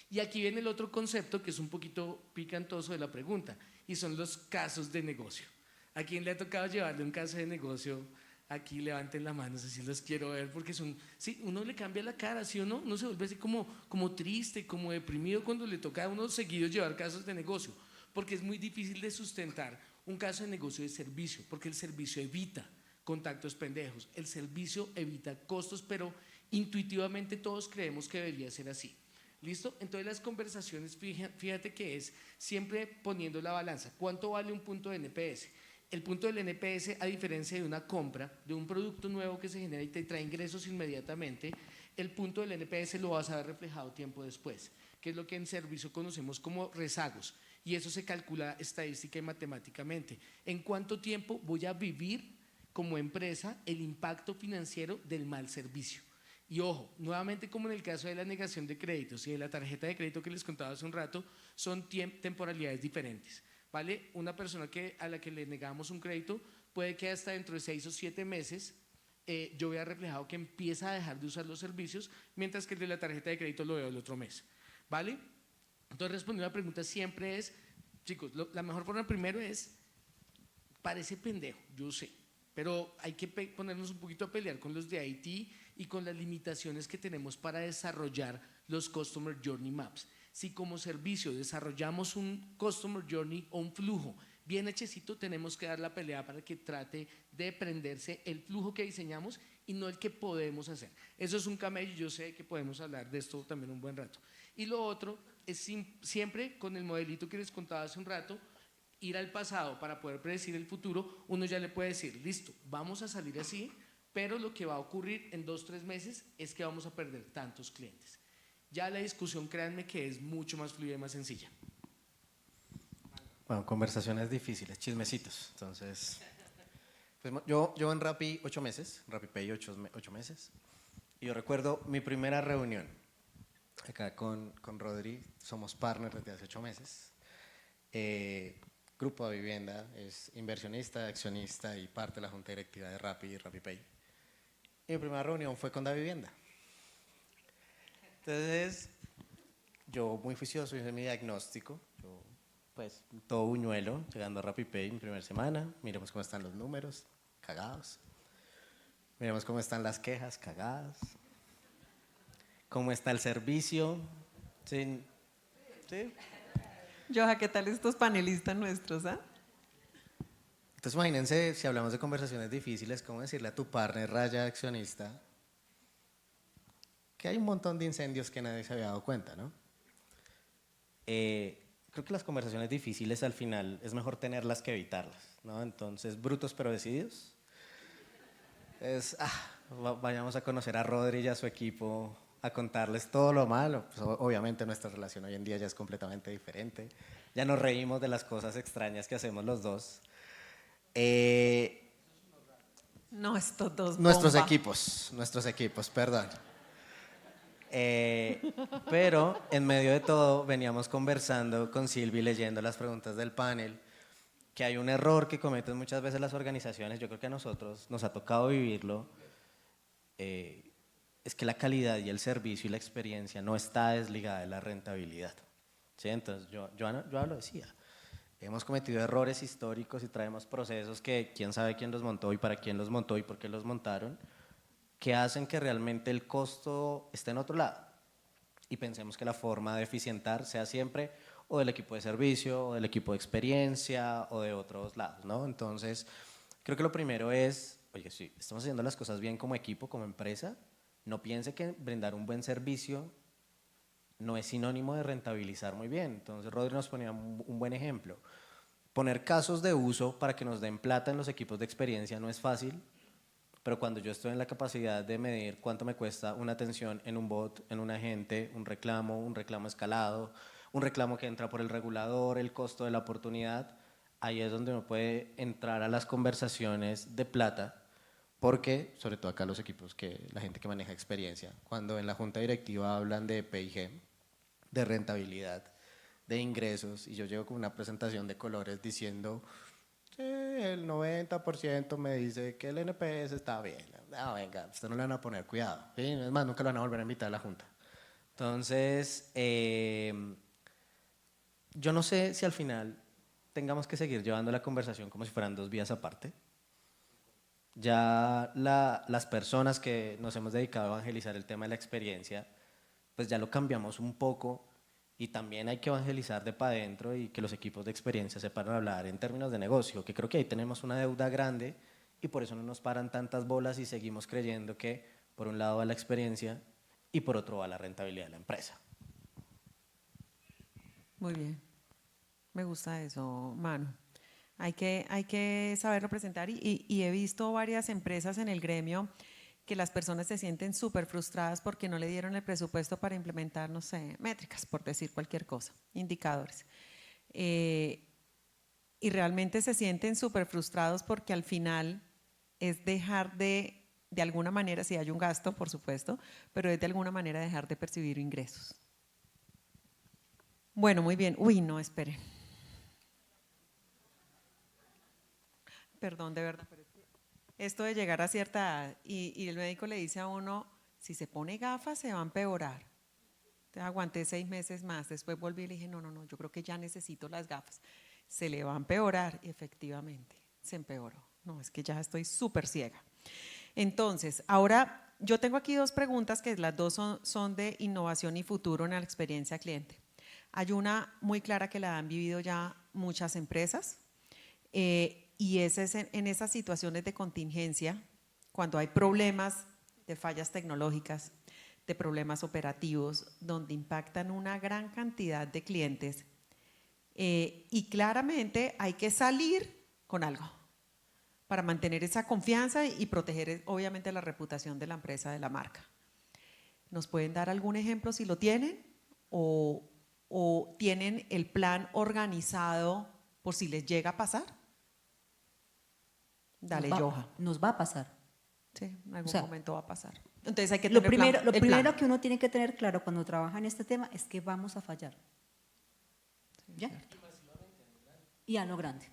Y aquí viene el otro concepto que es un poquito picantoso de la pregunta y son los casos de negocio. ¿A quién le ha tocado llevarle un caso de negocio? Aquí levanten la mano, así los quiero ver, porque sí, uno le cambia la cara, ¿sí o no? Uno se vuelve así como triste, como deprimido cuando le toca a uno seguido llevar casos de negocio, porque es muy difícil de sustentar un caso de negocio de servicio, porque el servicio evita contactos pendejos, el servicio evita costos, pero intuitivamente todos creemos que debería ser así. ¿Listo? Entonces las conversaciones, fíjate que es siempre poniendo la balanza. ¿Cuánto vale un punto de NPS? El punto del NPS, a diferencia de una compra, de un producto nuevo que se genera y te trae ingresos inmediatamente, el punto del NPS lo vas a ver reflejado tiempo después, que es lo que en servicio conocemos como rezagos, y eso se calcula estadística y matemáticamente. ¿En cuánto tiempo voy a vivir como empresa el impacto financiero del mal servicio? Y ojo, nuevamente como en el caso de la negación de créditos y de la tarjeta de crédito que les contaba hace un rato, son temporalidades diferentes. ¿Vale? Una persona a la que le negamos un crédito puede que hasta dentro de 6 o 7 meses yo vea reflejado que empieza a dejar de usar los servicios, mientras que el de la tarjeta de crédito lo veo el otro mes. ¿Vale? Entonces, respondiendo a la pregunta siempre es, chicos, la mejor forma primero es, parece pendejo, yo sé, pero hay que ponernos un poquito a pelear con los de IT y con las limitaciones que tenemos para desarrollar los Customer Journey Maps. Si como servicio desarrollamos un Customer Journey o un flujo bien hechecito, tenemos que dar la pelea para que trate de prenderse el flujo que diseñamos y no el que podemos hacer. Eso es un camello, yo sé que podemos hablar de esto también un buen rato. Y lo otro es siempre con el modelito que les contaba hace un rato, ir al pasado para poder predecir el futuro. Uno ya le puede decir, listo, vamos a salir así, pero lo que va a ocurrir en 2 o 3 meses es que vamos a perder tantos clientes. Ya la discusión, créanme que es mucho más fluida y más sencilla. Bueno, conversaciones difíciles, chismecitos. Entonces, pues yo en Rappi 8 meses, RappiPay 8 meses. Y yo recuerdo mi primera reunión acá con Rodri, somos partners desde hace 8 meses. Grupo de Vivienda es inversionista, accionista y parte de la junta directiva de Rappi y RappiPay. Y mi primera reunión fue con Davivienda. Entonces, yo muy juicioso hice mi diagnóstico, yo, pues todo buñuelo, llegando a RappiPay mi primera semana, miremos cómo están los números, cagados, miremos cómo están las quejas, cagadas, cómo está el servicio, ¿sí? Joja, ¿qué tal estos panelistas nuestros? Entonces imagínense, si hablamos de conversaciones difíciles, ¿cómo decirle a tu partner raya accionista que hay un montón de incendios que nadie se había dado cuenta, ¿no? Creo que las conversaciones difíciles al final es mejor tenerlas que evitarlas, ¿no? Entonces, brutos pero decididos. Vayamos a conocer a Rodri y a su equipo, a contarles todo lo malo. Pues, obviamente nuestra relación hoy en día ya es completamente diferente. Ya nos reímos de las cosas extrañas que hacemos los dos. No, estos dos Nuestros bomba. equipos, perdón. Pero en medio de todo veníamos conversando con Silvi, leyendo las preguntas del panel, que hay un error que cometen muchas veces las organizaciones, yo creo que a nosotros nos ha tocado vivirlo, es que la calidad y el servicio y la experiencia no está desligada de la rentabilidad. ¿Sí? Entonces yo lo decía, hemos cometido errores históricos y traemos procesos que quién sabe quién los montó y para quién los montó y por qué los montaron, que hacen que realmente el costo esté en otro lado. y pensemos que la forma de eficientar sea siempre o del equipo de servicio, o del equipo de experiencia, o de otros lados, ¿no? Entonces, creo que lo primero es, oye, si estamos haciendo las cosas bien como equipo, como empresa, no piense que brindar un buen servicio no es sinónimo de rentabilizar muy bien. Entonces, Rodri nos ponía un buen ejemplo. Poner casos de uso para que nos den plata en los equipos de experiencia no es fácil, pero cuando yo estoy en la capacidad de medir cuánto me cuesta una atención en un bot, en un agente, un reclamo escalado, un reclamo que entra por el regulador, el costo de la oportunidad, ahí es donde uno puede entrar a las conversaciones de plata, porque, sobre todo acá los equipos, la gente que maneja experiencia, cuando en la junta directiva hablan de P&G, de rentabilidad, de ingresos, y yo llego con una presentación de colores diciendo, sí, el 90% me dice que el NPS está bien. No, venga, usted no le van a poner cuidado, ¿sí? Es más, nunca lo van a volver a invitar a la junta. Entonces, yo no sé si al final tengamos que seguir llevando la conversación como si fueran dos vías aparte. Ya las personas que nos hemos dedicado a evangelizar el tema de la experiencia, pues ya lo cambiamos un poco y también hay que evangelizar de para adentro y que los equipos de experiencia sepan hablar en términos de negocio, que creo que ahí tenemos una deuda grande y por eso no nos paran tantas bolas y seguimos creyendo que por un lado va la experiencia y por otro va la rentabilidad de la empresa. Muy bien, me gusta eso, Manu. Hay que saberlo presentar y he visto varias empresas en el gremio que las personas se sienten súper frustradas porque no le dieron el presupuesto para implementar, no sé, métricas, por decir cualquier cosa, indicadores. Y realmente se sienten súper frustrados porque al final es dejar de alguna manera, si hay un gasto, por supuesto, pero es de alguna manera dejar de percibir ingresos. Bueno, muy bien. Uy, no, espere. Perdón, de verdad, pero es que esto de llegar a cierta edad y el médico le dice a uno, si se pone gafas se va a empeorar. Entonces aguanté 6 meses más, después volví y le dije, no, yo creo que ya necesito las gafas. Se le va a empeorar y efectivamente se empeoró. No, es que ya estoy súper ciega. Entonces, ahora yo tengo aquí 2 preguntas que las dos son de innovación y futuro en la experiencia cliente. Hay una muy clara que la han vivido ya muchas empresas y es en esas situaciones de contingencia, cuando hay problemas de fallas tecnológicas, de problemas operativos, donde impactan una gran cantidad de clientes y claramente hay que salir con algo para mantener esa confianza y proteger obviamente la reputación de la empresa, de la marca. ¿Nos pueden dar algún ejemplo si lo tienen o tienen el plan organizado por si les llega a pasar? Dale, Joha. Nos va a pasar. Sí, en algún momento va a pasar. Entonces hay que Lo tener primero que uno tiene que tener claro cuando trabaja en este tema es que vamos a fallar. Sí, ¿Ya? cierto. Y a lo grande.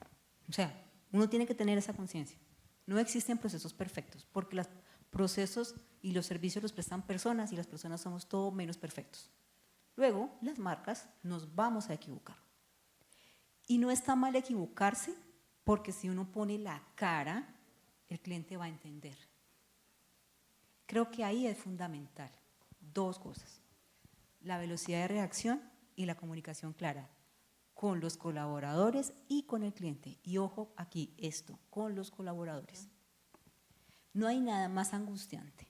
O sea, uno tiene que tener esa conciencia. No existen procesos perfectos, porque los procesos y los servicios los prestan personas y las personas somos todo menos perfectos. Luego, las marcas nos vamos a equivocar. Y no está mal equivocarse, porque si uno pone la cara, el cliente va a entender. Creo que ahí es fundamental 2 cosas: la velocidad de reacción y la comunicación clara con los colaboradores y con el cliente. Y ojo aquí, esto, con los colaboradores. No hay nada más angustiante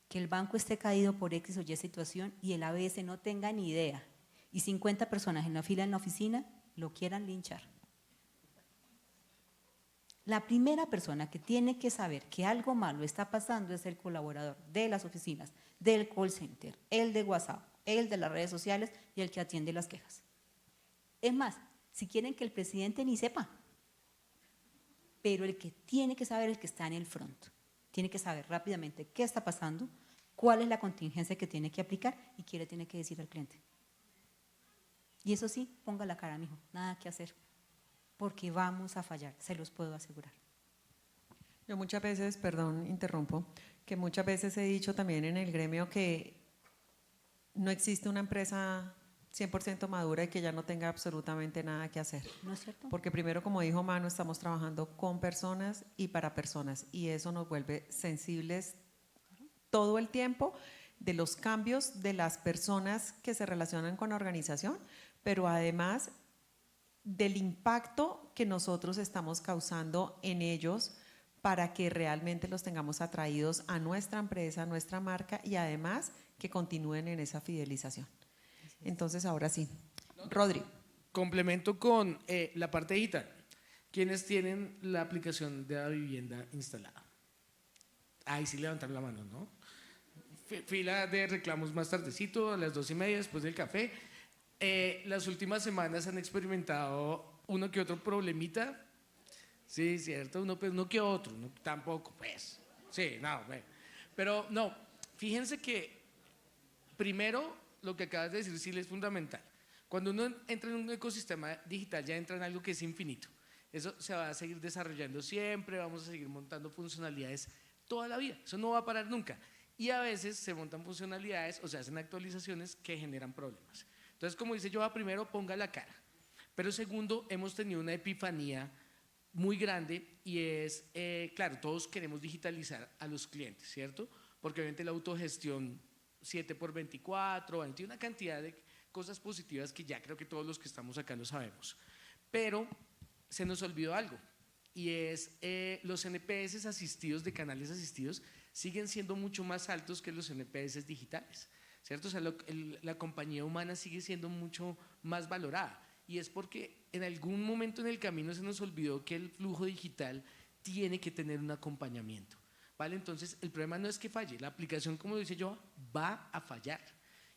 que el banco esté caído por X o Y situación y el ABS no tenga ni idea y 50 personas en la fila en la oficina lo quieran linchar. La primera persona que tiene que saber que algo malo está pasando es el colaborador de las oficinas, del call center, el de WhatsApp, el de las redes sociales y el que atiende las quejas. Es más, si quieren que el presidente ni sepa, pero el que tiene que saber es el que está en el front. Tiene que saber rápidamente qué está pasando, cuál es la contingencia que tiene que aplicar y qué le tiene que decir al cliente. Y eso sí, ponga la cara, mijo, nada que hacer, porque vamos a fallar, se los puedo asegurar. Yo muchas veces, perdón, interrumpo, que muchas veces he dicho también en el gremio que no existe una empresa 100% madura y que ya no tenga absolutamente nada que hacer. ¿No es cierto? Porque primero, como dijo Manu, estamos trabajando con personas y para personas y eso nos vuelve sensibles todo el tiempo de los cambios de las personas que se relacionan con la organización, pero además del impacto que nosotros estamos causando en ellos para que realmente los tengamos atraídos a nuestra empresa, a nuestra marca y además que continúen en esa fidelización. Entonces, ahora sí. Rodri. Complemento con la parte digital. ¿Quiénes tienen la aplicación de la vivienda instalada? Ahí sí levantaron la mano, ¿no? Fila de reclamos más tardecito, a las 2:30 después del café. Las últimas semanas han experimentado uno que otro problemita. Sí, cierto, uno pues no que otro, no, tampoco, pues. Sí, no, pero no, fíjense que primero lo que acabas de decir sí es fundamental. Cuando uno entra en un ecosistema digital ya entra en algo que es infinito. Eso se va a seguir desarrollando siempre, vamos a seguir montando funcionalidades toda la vida, eso no va a parar nunca. Y a veces se montan funcionalidades o se hacen actualizaciones que generan problemas. Entonces, como dice Joa, primero ponga la cara. Pero segundo, hemos tenido una epifanía muy grande y es, claro, todos queremos digitalizar a los clientes, ¿cierto? Porque obviamente la autogestión 7x24, tiene una cantidad de cosas positivas que ya creo que todos los que estamos acá lo sabemos. Pero se nos olvidó algo y es los NPS asistidos de canales asistidos siguen siendo mucho más altos que los NPS digitales, ¿cierto? O sea, la compañía humana sigue siendo mucho más valorada y es porque en algún momento en el camino se nos olvidó que el flujo digital tiene que tener un acompañamiento, ¿vale? Entonces el problema no es que falle, la aplicación, como dice yo, va a fallar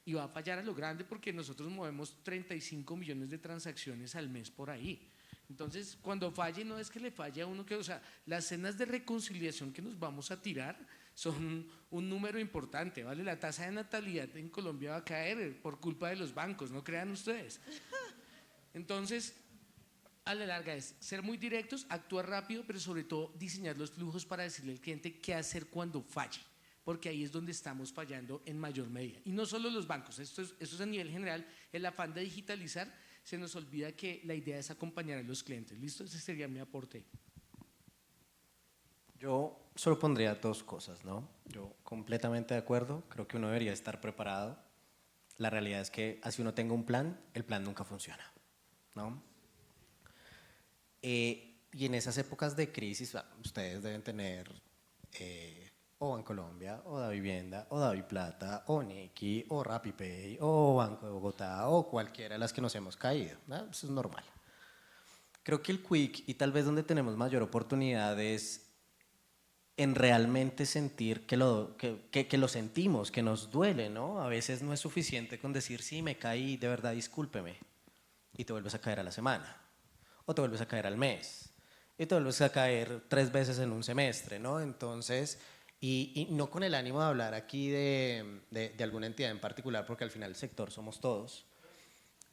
y va a fallar a lo grande porque nosotros movemos 35 millones de transacciones al mes por ahí. Entonces, cuando falle, no es que le falle a uno que, o sea, las cenas de reconciliación que nos vamos a tirar son un número importante, ¿vale? La tasa de natalidad en Colombia va a caer por culpa de los bancos, no crean ustedes. Entonces, a la larga es ser muy directos, actuar rápido, pero sobre todo diseñar los flujos para decirle al cliente qué hacer cuando falle, porque ahí es donde estamos fallando en mayor medida. Y no solo los bancos, esto es a nivel general, el afán de digitalizar, se nos olvida que la idea es acompañar a los clientes. ¿Listo? Ese sería mi aporte. Yo solo pondría dos cosas, ¿no? Yo completamente de acuerdo, creo que uno debería estar preparado. La realidad es que así uno tenga un plan, el plan nunca funciona, ¿no? Y en esas épocas de crisis, ustedes deben tener o Bancolombia, o Davivienda, o Daviplata, o Nequi, o RappiPay, o Banco de Bogotá, o cualquiera de las que nos hemos caído, ¿no? Eso es normal. Creo que el quick y tal vez donde tenemos mayor oportunidad es en realmente sentir que lo sentimos, que nos duele, ¿no? A veces no es suficiente con decir, sí, me caí, de verdad, discúlpeme, y te vuelves a caer a la semana, o te vuelves a caer al mes, y te vuelves a caer 3 veces en un semestre, ¿no? Entonces, y no con el ánimo de hablar aquí de alguna entidad en particular, porque al final el sector somos todos,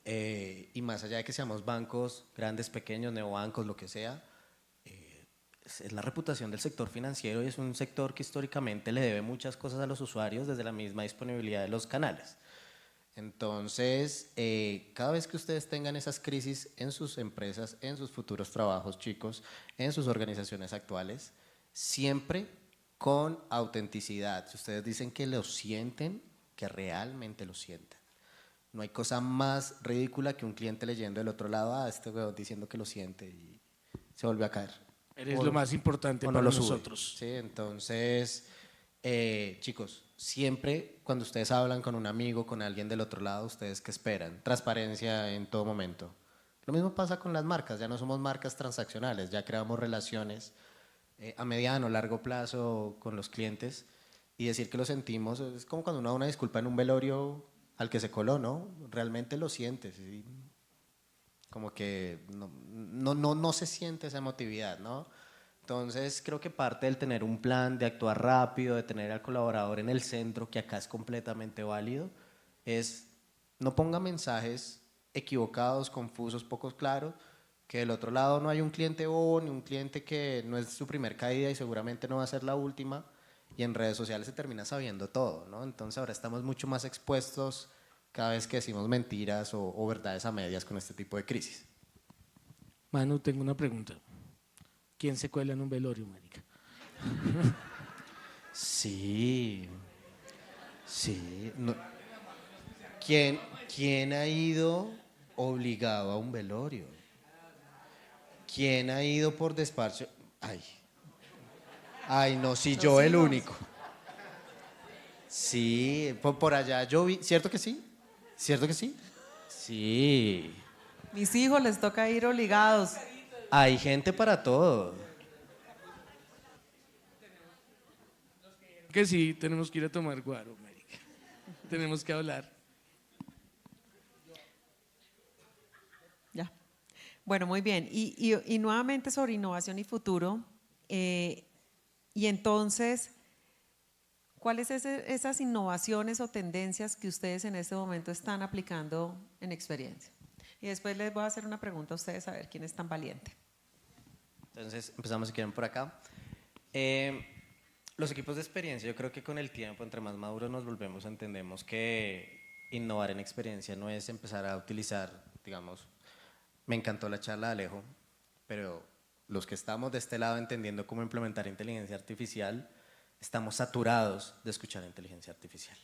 y más allá de que seamos bancos, grandes, pequeños, neobancos, lo que sea, es la reputación del sector financiero y es un sector que históricamente le debe muchas cosas a los usuarios desde la misma disponibilidad de los canales. Entonces, cada vez que ustedes tengan esas crisis en sus empresas, en sus futuros trabajos, chicos, en sus organizaciones actuales, siempre con autenticidad. Si ustedes dicen que lo sienten, que realmente lo sienten. No hay cosa más ridícula que un cliente leyendo del otro lado, este weón diciendo que lo siente y se vuelve a caer. Eres lo más importante para nosotros. Sí, entonces, chicos, siempre cuando ustedes hablan con un amigo, con alguien del otro lado, ¿ustedes qué esperan? Transparencia en todo momento. Lo mismo pasa con las marcas, ya no somos marcas transaccionales, ya creamos relaciones a mediano, largo plazo con los clientes y decir que lo sentimos es como cuando uno da una disculpa en un velorio al que se coló, ¿no? Realmente lo sientes, ¿sí? Como que no se siente esa emotividad, ¿no? Entonces creo que parte del tener un plan, de actuar rápido, de tener al colaborador en el centro, que acá es completamente válido, es no ponga mensajes equivocados, confusos, poco claros, que del otro lado no hay un cliente bobo, ni un cliente que no es su primer caída y seguramente no va a ser la última, y en redes sociales se termina sabiendo todo, ¿no? Entonces ahora estamos mucho más expuestos cada vez que decimos mentiras o verdades a medias con este tipo de crisis. Manu, tengo una pregunta. ¿Quién se cuela en un velorio, marica? Sí. Sí. ¿Quién ha ido obligado a un velorio? ¿Quién ha ido por despacho? Ay, no, si Los yo el hijos. único. Sí, por allá yo vi, ¿cierto que sí? ¿Cierto que sí? Sí, Mis hijos les toca ir obligados. hay gente para todo. Que sí, tenemos que ir a tomar guaro, marica. Tenemos que hablar. Ya. Bueno, muy bien. Y nuevamente sobre innovación y futuro. Y entonces, ¿cuáles esas innovaciones o tendencias que ustedes en este momento están aplicando en experiencia? Y después les voy a hacer una pregunta a ustedes a ver quién es tan valiente. Entonces, empezamos si quieren por acá. Los equipos de experiencia, yo creo que con el tiempo, entre más maduros nos volvemos, entendemos que innovar en experiencia no es empezar a utilizar, digamos, me encantó la charla de Alejo, pero los que estamos de este lado entendiendo cómo implementar inteligencia artificial, estamos saturados de escuchar inteligencia artificial.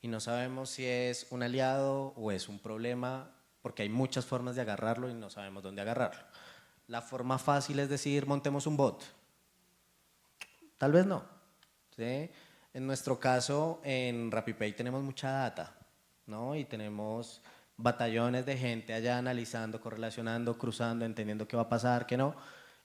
Y no sabemos si es un aliado o es un problema, porque hay muchas formas de agarrarlo y no sabemos dónde agarrarlo. La forma fácil es decir, montemos un bot. Tal vez no. ¿Sí? En nuestro caso, en RappiPay tenemos mucha data, ¿no? Y tenemos batallones de gente allá analizando, correlacionando, cruzando, entendiendo qué va a pasar, qué no.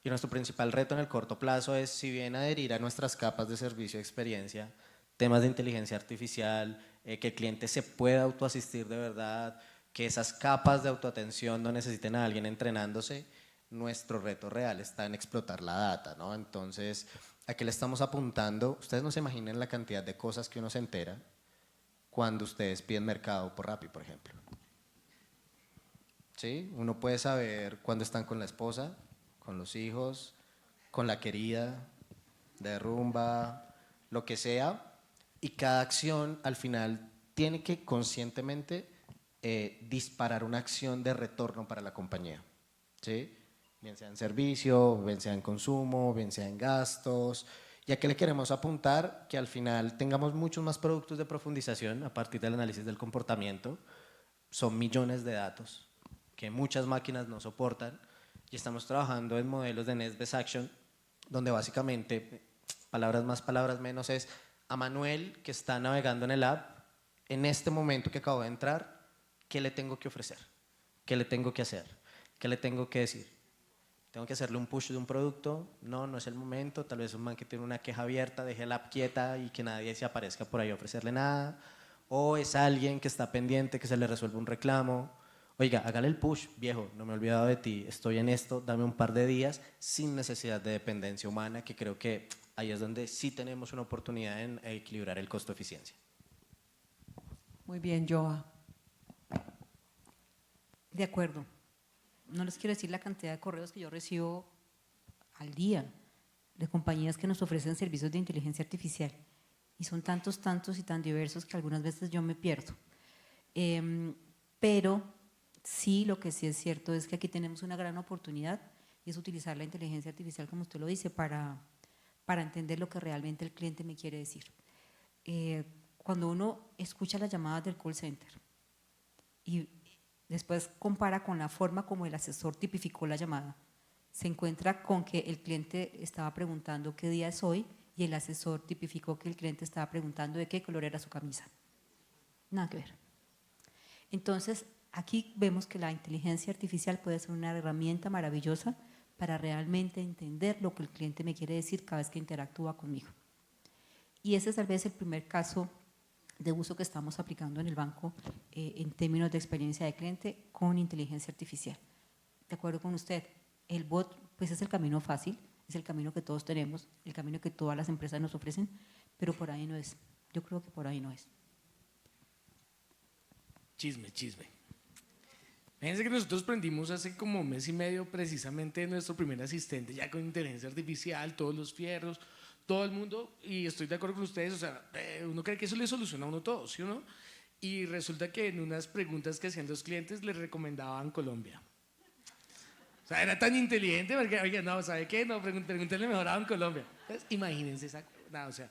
Y nuestro principal reto en el corto plazo es, si bien adherir a nuestras capas de servicio y experiencia, temas de inteligencia artificial, que el cliente se pueda autoasistir de verdad, que esas capas de autoatención no necesiten a alguien entrenándose, nuestro reto real está en explotar la data, ¿no? Entonces, ¿a qué le estamos apuntando? Ustedes no se imaginan la cantidad de cosas que uno se entera cuando ustedes piden mercado por Rappi, por ejemplo. ¿Sí? Uno puede saber cuándo están con la esposa, con los hijos, con la querida, de rumba, lo que sea, y cada acción al final tiene que conscientemente disparar una acción de retorno para la compañía, ¿sí? Bien sea en servicio, bien sea en consumo, bien sea en gastos. ¿Y a qué le queremos apuntar? Que al final tengamos muchos más productos de profundización a partir del análisis del comportamiento. Son millones de datos que muchas máquinas no soportan, y estamos trabajando en modelos de Next Best Action, donde básicamente, palabras más, palabras menos, es a Manuel, que está navegando en el app, en este momento que acabo de entrar, ¿qué le tengo que ofrecer? ¿Qué le tengo que hacer? ¿Qué le tengo que decir? ¿Tengo que hacerle un push de un producto? No, no es el momento. Tal vez un man que tiene una queja abierta, deje la app quieta y que nadie se aparezca por ahí a ofrecerle nada. O es alguien que está pendiente, que se le resuelve un reclamo. Oiga, hágale el push, viejo, no me he olvidado de ti, estoy en esto, dame un par de días, sin necesidad de dependencia humana, que creo que ahí es donde sí tenemos una oportunidad en equilibrar el costo-eficiencia. Muy bien, Joa. De acuerdo. No les quiero decir la cantidad de correos que yo recibo al día de compañías que nos ofrecen servicios de inteligencia artificial. Y son tantos y tan diversos que algunas veces yo me pierdo. Pero sí, lo que sí es cierto es que aquí tenemos una gran oportunidad, y es utilizar la inteligencia artificial, como usted lo dice, para entender lo que realmente el cliente me quiere decir. Cuando uno escucha las llamadas del call center y después compara con la forma como el asesor tipificó la llamada, se encuentra con que el cliente estaba preguntando qué día es hoy y el asesor tipificó que el cliente estaba preguntando de qué color era su camisa. Nada que ver. Entonces, aquí vemos que la inteligencia artificial puede ser una herramienta maravillosa para realmente entender lo que el cliente me quiere decir cada vez que interactúa conmigo. Y ese es tal vez el primer caso de uso que estamos aplicando en el banco en términos de experiencia de cliente con inteligencia artificial. De acuerdo con usted, el bot pues es el camino fácil, es el camino que todos tenemos, el camino que todas las empresas nos ofrecen, pero por ahí no es. Yo creo que por ahí no es. Chisme, chisme. Fíjense que nosotros prendimos hace como un mes y medio precisamente nuestro primer asistente ya con inteligencia artificial, todos los fierros, todo el mundo, y estoy de acuerdo con ustedes, o sea, uno cree que eso le soluciona a uno todo, ¿sí o no? Y resulta que en unas preguntas que hacían los clientes les recomendaban Colombia. O sea, era tan inteligente porque, oiga, no, ¿sabe qué? No, pregúntenle mejor a Colombia. Entonces, imagínense esa, no, o sea,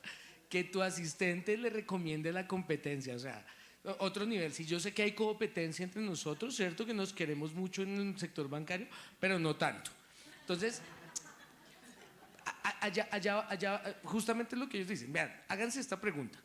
que tu asistente le recomiende la competencia, o sea, otro nivel. Si yo sé que hay competencia entre nosotros, cierto que nos queremos mucho en el sector bancario, pero no tanto. Entonces, allá, justamente lo que ellos dicen, vean, háganse esta pregunta.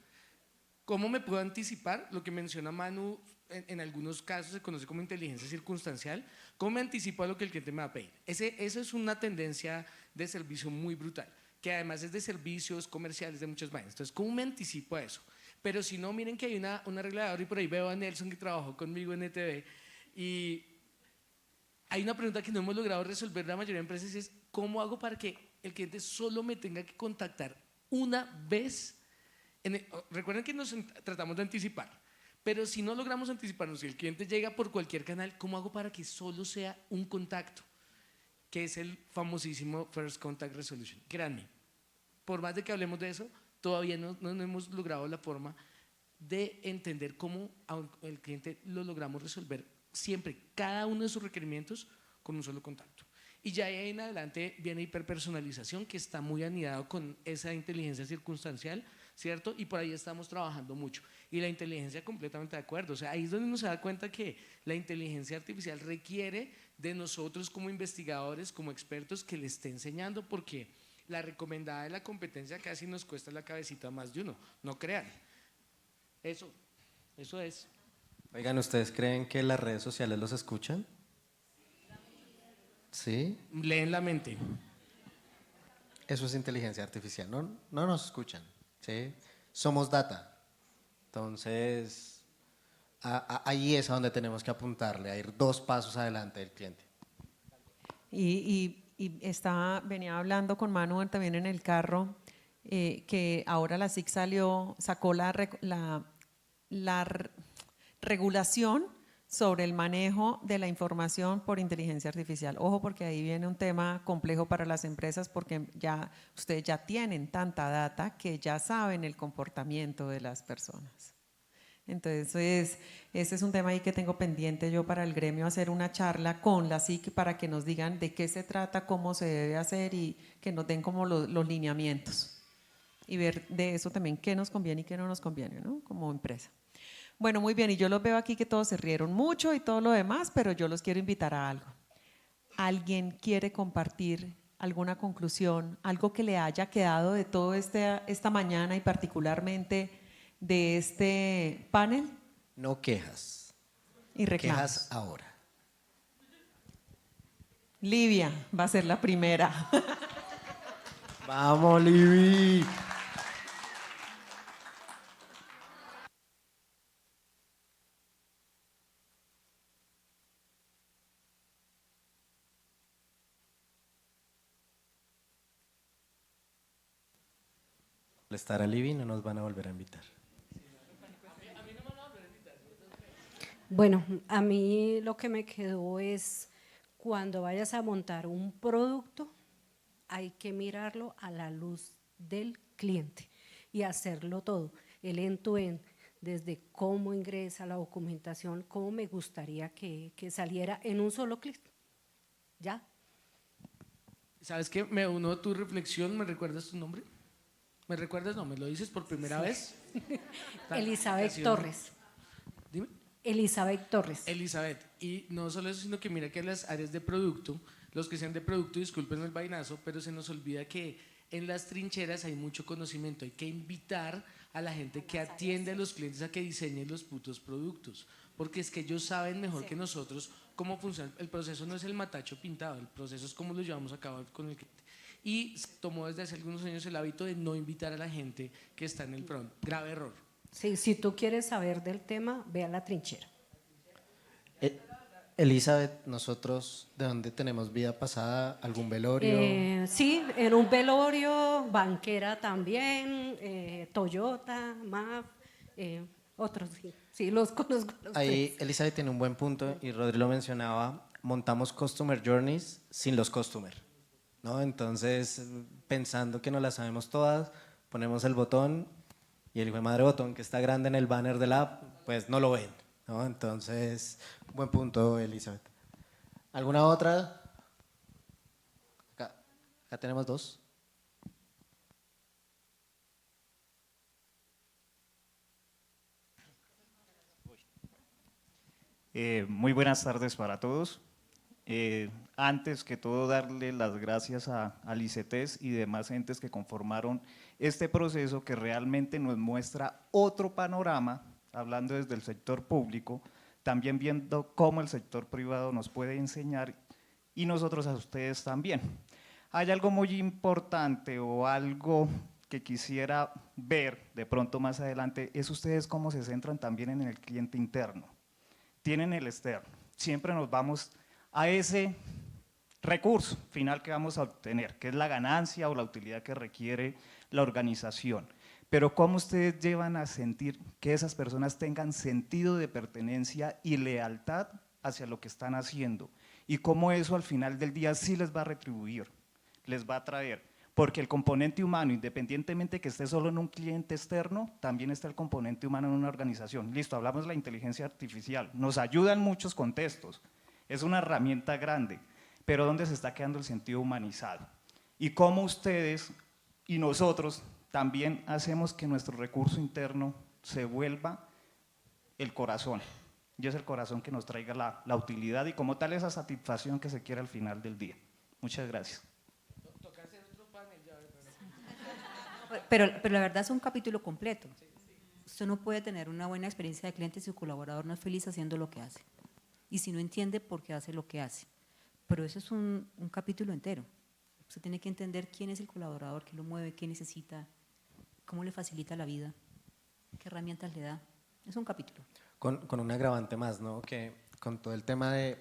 ¿Cómo me puedo anticipar? Lo que menciona Manu, en algunos casos se conoce como inteligencia circunstancial. ¿Cómo me anticipo a lo que el cliente me va a pedir? Eso es una tendencia de servicio muy brutal, que además es de servicios comerciales, de muchas vainas. Entonces, ¿cómo me anticipo a eso? Pero si no, miren que hay una regla de oro, y por ahí veo a Nelson que trabajó conmigo en ETV, y hay una pregunta que no hemos logrado resolver la mayoría de empresas, es ¿cómo hago para que el cliente solo me tenga que contactar una vez? Recuerden que nos tratamos de anticipar, pero si no logramos anticiparnos, si el cliente llega por cualquier canal, ¿cómo hago para que solo sea un contacto? Que es el famosísimo First Contact Resolution. Créanme, por más de que hablemos de eso, todavía no hemos logrado la forma de entender cómo el cliente lo logramos resolver siempre, cada uno de sus requerimientos con un solo contacto. Y ya ahí en adelante viene hiperpersonalización, que está muy anidado con esa inteligencia circunstancial, ¿cierto? Y por ahí estamos trabajando mucho. Y la inteligencia, completamente de acuerdo. O sea, ahí es donde uno se da cuenta que la inteligencia artificial requiere de nosotros como investigadores, como expertos, que le esté enseñando, porque la recomendada de la competencia casi nos cuesta la cabecita más de uno. No crean. Eso es. Oigan, ¿ustedes creen que las redes sociales los escuchan? ¿Sí? Leen la mente. Eso es inteligencia artificial, no nos escuchan, ¿sí? Somos data. Entonces, ahí es a donde tenemos que apuntarle, a ir 2 pasos adelante del cliente. Y venía hablando con Manu también en el carro, que ahora la SIC sacó la regulación sobre el manejo de la información por inteligencia artificial. Ojo, porque ahí viene un tema complejo para las empresas, porque ustedes ya tienen tanta data que ya saben el comportamiento de las personas. Entonces, ese es un tema ahí que tengo pendiente yo para el gremio, hacer una charla con la SIC para que nos digan de qué se trata, cómo se debe hacer y que nos den como los lineamientos. Y ver de eso también qué nos conviene y qué no nos conviene, ¿no? Como empresa. Bueno, muy bien, y yo los veo aquí que todos se rieron mucho y todo lo demás, pero yo los quiero invitar a algo. ¿Alguien quiere compartir alguna conclusión, algo que le haya quedado de todo esta mañana y particularmente de este panel? No quejas. Y reclamos. Quejas ahora. Livia va a ser la primera. ¡Vamos, Livi! Estar a Livi no nos van a volver a invitar. Bueno, a mí lo que me quedó es cuando vayas a montar un producto, hay que mirarlo a la luz del cliente y hacerlo todo, el end-to-end, desde cómo ingresa la documentación, cómo me gustaría que saliera en un solo clic. ¿Ya? ¿Sabes qué? Me uno a tu reflexión. ¿Me recuerdas tu nombre? ¿Me recuerdas? No, ¿me lo dices por primera vez? Elizabeth Torres. Dime. Elizabeth Torres. Elizabeth. Y no solo eso, sino que mira que las áreas de producto, los que sean de producto, disculpen el vainazo, pero se nos olvida que en las trincheras hay mucho conocimiento. Hay que invitar a la gente que atiende a los clientes a que diseñen los putos productos, porque es que ellos saben mejor que nosotros cómo funciona. El proceso no es el matacho pintado, el proceso es cómo lo llevamos a cabo con el cliente. Y se tomó desde hace algunos años el hábito de no invitar a la gente que está en el front. Grave error. Sí, si tú quieres saber del tema, ve a la trinchera. Elizabeth, nosotros, ¿de dónde tenemos vida pasada? ¿Algún velorio? Sí, en un velorio, banquera también, Toyota, MAF, otros, sí, los conozco. Ahí Elizabeth tiene un buen punto y Rodri lo mencionaba, montamos Customer Journeys sin los Customer, ¿no? Entonces, pensando que no las sabemos todas, ponemos el botón y el hijo de madre botón que está grande en el banner de la app, pues no lo ven, ¿no? Entonces, buen punto, Elizabeth. ¿Alguna otra? Acá tenemos 2. Muy buenas tardes para todos. Antes que todo, darle las gracias al ICETES y demás entes que conformaron este proceso que realmente nos muestra otro panorama, hablando desde el sector público, también viendo cómo el sector privado nos puede enseñar y nosotros a ustedes también. Hay algo muy importante o algo que quisiera ver de pronto más adelante, es ustedes cómo se centran también en el cliente interno. Tienen el externo, siempre nos vamos a ese recurso final que vamos a obtener, que es la ganancia o la utilidad que requiere la organización. Pero cómo ustedes llevan a sentir que esas personas tengan sentido de pertenencia y lealtad hacia lo que están haciendo, y cómo eso al final del día sí les va a retribuir, les va a traer, porque el componente humano, independientemente que esté solo en un cliente externo, también está el componente humano en una organización. Listo, hablamos de la inteligencia artificial, nos ayuda en muchos contextos, es una herramienta grande, pero ¿dónde se está quedando el sentido humanizado? Y cómo ustedes y nosotros también hacemos que nuestro recurso interno se vuelva el corazón, y es el corazón que nos traiga la utilidad y como tal esa satisfacción que se quiere al final del día. Muchas gracias. Pero la verdad es un capítulo completo. Usted no puede tener una buena experiencia de cliente si su colaborador no es feliz haciendo lo que hace. Y si no entiende por qué hace lo que hace. Pero eso es un capítulo entero. Usted tiene que entender quién es el colaborador, qué lo mueve, qué necesita, cómo le facilita la vida, qué herramientas le da. Es un capítulo. Con un agravante más, ¿no? Que con todo el tema del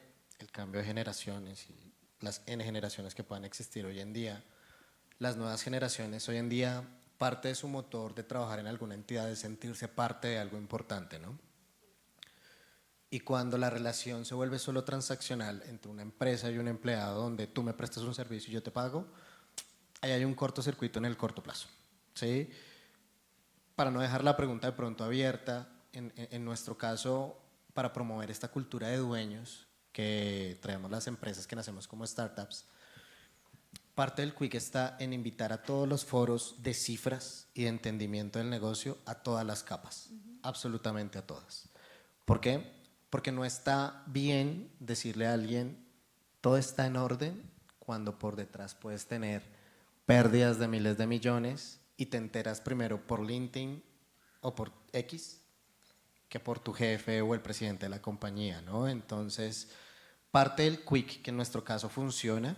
cambio de generaciones y las N generaciones que puedan existir hoy en día, las nuevas generaciones hoy en día, parte de su motor de trabajar en alguna entidad es sentirse parte de algo importante, ¿no? Y cuando la relación se vuelve solo transaccional entre una empresa y un empleado, donde tú me prestas un servicio y yo te pago, ahí hay un cortocircuito en el corto plazo, ¿sí? Para no dejar la pregunta de pronto abierta, en nuestro caso, para promover esta cultura de dueños que traemos las empresas que nacemos como startups, parte del Quick está en invitar a todos los foros de cifras y de entendimiento del negocio a todas las capas, absolutamente a todas. ¿Por qué? Porque no está bien decirle a alguien todo está en orden cuando por detrás puedes tener pérdidas de miles de millones y te enteras primero por LinkedIn o por X que por tu jefe o el presidente de la compañía, ¿no? Entonces, parte del Quick, que en nuestro caso funciona,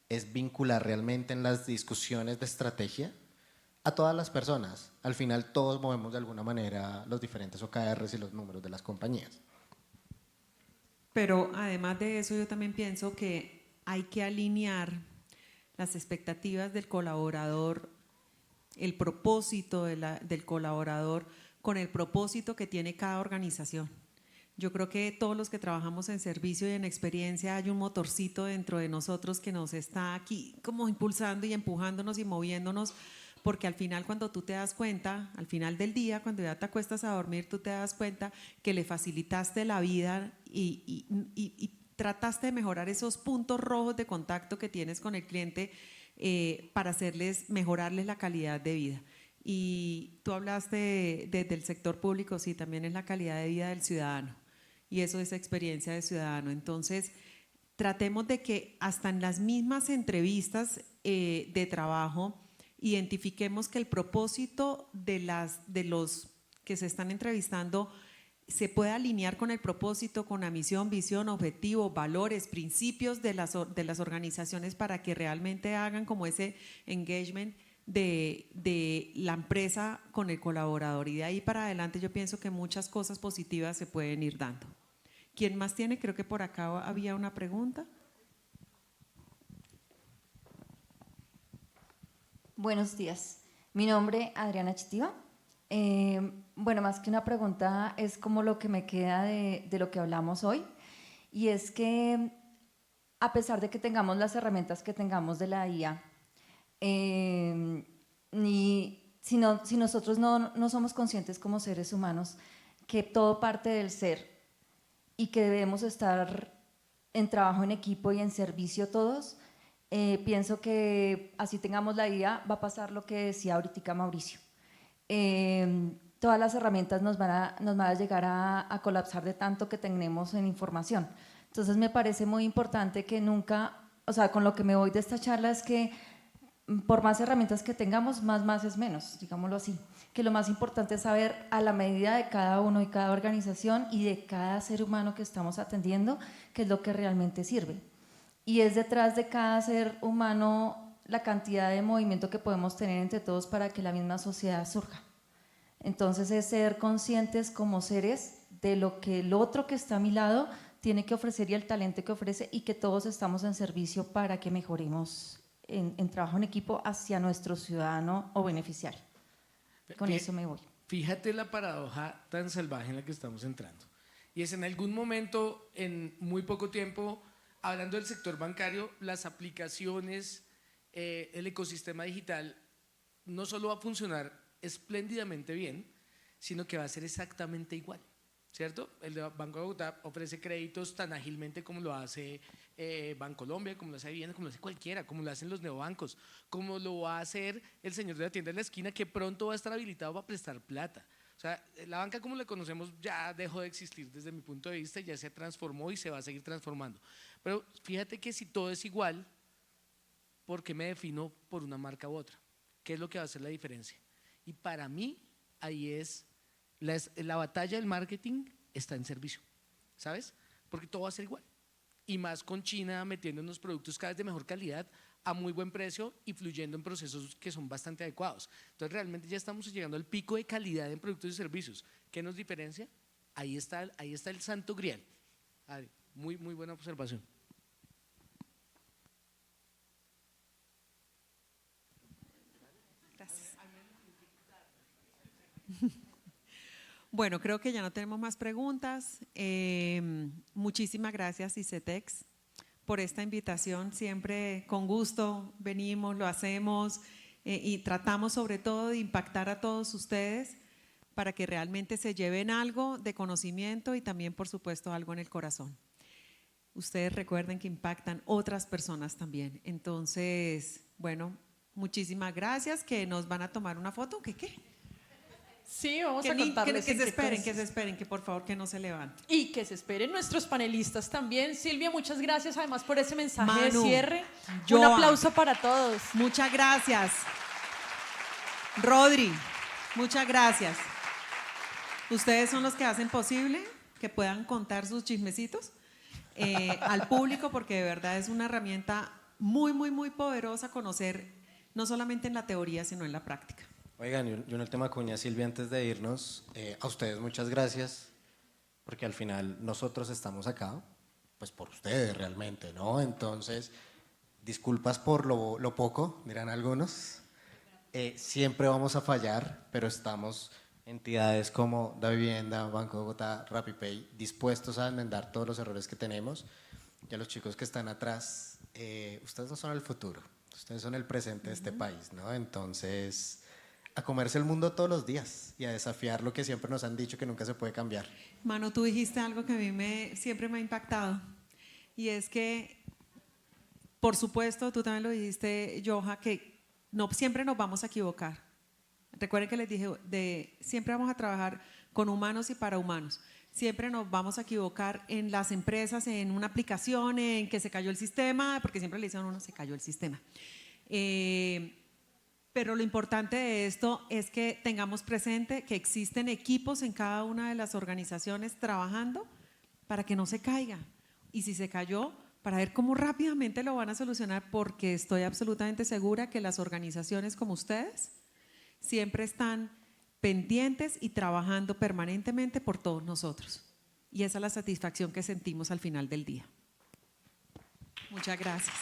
es vincular realmente en las discusiones de estrategia a todas las personas. Al final todos movemos de alguna manera los diferentes OKRs y los números de las compañías. Pero además de eso, yo también pienso que hay que alinear las expectativas del colaborador, el propósito del colaborador con el propósito que tiene cada organización. Yo creo que todos los que trabajamos en servicio y en experiencia hay un motorcito dentro de nosotros que nos está aquí como impulsando y empujándonos y moviéndonos, porque al final cuando tú te das cuenta, al final del día, cuando ya te acuestas a dormir, tú te das cuenta que le facilitaste la vida y trataste de mejorar esos puntos rojos de contacto que tienes con el cliente para mejorarles la calidad de vida. Y tú hablaste desde el sector público, sí, también es la calidad de vida del ciudadano y eso es experiencia de ciudadano. Entonces, tratemos de que hasta en las mismas entrevistas de trabajo identifiquemos que el propósito de los que se están entrevistando se pueda alinear con el propósito, con la misión, visión, objetivo, valores, principios de las organizaciones para que realmente hagan como ese engagement de la empresa con el colaborador, y de ahí para adelante yo pienso que muchas cosas positivas se pueden ir dando. ¿Quién más tiene? Creo que por acá había una pregunta. Buenos días, mi nombre es Adriana Chitiva. Bueno, más que una pregunta es como lo que me queda de lo que hablamos hoy, y es que a pesar de que tengamos las herramientas que tengamos de la IA, si nosotros no somos conscientes como seres humanos que todo parte del ser y que debemos estar en trabajo en equipo y en servicio todos, pienso que así tengamos la IA va a pasar lo que decía ahorita Mauricio. todas las herramientas nos van a llegar a colapsar de tanto que tenemos en información. Entonces me parece muy importante que nunca, o sea, con lo que me voy de esta charla es que por más herramientas que tengamos, más es menos, digámoslo así. Que lo más importante es saber a la medida de cada uno y cada organización y de cada ser humano que estamos atendiendo, qué es lo que realmente sirve. Y es detrás de cada ser humano la cantidad de movimiento que podemos tener entre todos para que la misma sociedad surja. Entonces es ser conscientes como seres de lo que el otro que está a mi lado tiene que ofrecer y el talento que ofrece, y que todos estamos en servicio para que mejoremos en trabajo en equipo hacia nuestro ciudadano o beneficiario. Con eso me voy. Fíjate la paradoja tan salvaje en la que estamos entrando. Y es en algún momento, en muy poco tiempo, hablando del sector bancario, las aplicaciones, el ecosistema digital no solo va a funcionar espléndidamente bien, sino que va a ser exactamente igual, ¿cierto? El de Banco de Bogotá ofrece créditos tan ágilmente como lo hace Bancolombia, como lo hace Vivienda, como lo hace cualquiera, como lo hacen los neobancos, como lo va a hacer el señor de la tienda de la esquina, que pronto va a estar habilitado para prestar plata. O sea, la banca como la conocemos ya dejó de existir desde mi punto de vista, ya se transformó y se va a seguir transformando. Pero fíjate que si todo es igual, ¿por qué me defino por una marca u otra? ¿Qué es lo que va a hacer la diferencia? Y para mí, ahí es la batalla del marketing está en servicio, ¿sabes? Porque todo va a ser igual. Y más con China metiendo unos productos cada vez de mejor calidad a muy buen precio y fluyendo en procesos que son bastante adecuados. Entonces realmente ya estamos llegando al pico de calidad en productos y servicios. ¿Qué nos diferencia? Ahí está el santo grial. Muy buena observación. Gracias. Bueno, creo que ya no tenemos más preguntas. Muchísimas gracias, ICETEX, por esta invitación. Siempre con gusto venimos, lo hacemos y tratamos sobre todo de impactar a todos ustedes para que realmente se lleven algo de conocimiento y también, por supuesto, algo en el corazón. Ustedes recuerden que impactan otras personas también. Entonces, bueno, muchísimas gracias, que nos van a tomar una foto. ¿Qué? Sí, vamos a contarles que se esperen, que por favor que no se levanten. Y que se esperen nuestros panelistas también. Silvia, muchas gracias además por ese mensaje Manu, de cierre. Joa, un aplauso para todos. Muchas gracias. Rodri, muchas gracias. Ustedes son los que hacen posible que puedan contar sus chismecitos al público, porque de verdad es una herramienta muy poderosa conocer, no solamente en la teoría, sino en la práctica. Oigan, yo en el tema cuña, Silvia, antes de irnos, a ustedes muchas gracias, porque al final nosotros estamos acá, pues por ustedes realmente, ¿no? Entonces, disculpas por lo poco, dirán algunos, siempre vamos a fallar, pero estamos entidades como Davivienda, Banco de Bogotá, RappiPay, dispuestos a enmendar todos los errores que tenemos. Y a los chicos que están atrás, ustedes no son el futuro, ustedes son el presente de este país, ¿no? Entonces, a comerse el mundo todos los días y a desafiar lo que siempre nos han dicho que nunca se puede cambiar. Manu, tú dijiste algo que a mí siempre me ha impactado, y es que, por supuesto, tú también lo dijiste, Joha, que no siempre nos vamos a equivocar. Recuerden que les dije, siempre vamos a trabajar con humanos y para humanos. Siempre nos vamos a equivocar en las empresas, en una aplicación, en que se cayó el sistema, porque siempre le dicen a uno, se cayó el sistema. Pero lo importante de esto es que tengamos presente que existen equipos en cada una de las organizaciones trabajando para que no se caiga. Y si se cayó, para ver cómo rápidamente lo van a solucionar, porque estoy absolutamente segura que las organizaciones como ustedes siempre están pendientes y trabajando permanentemente por todos nosotros. Y esa es la satisfacción que sentimos al final del día. Muchas gracias.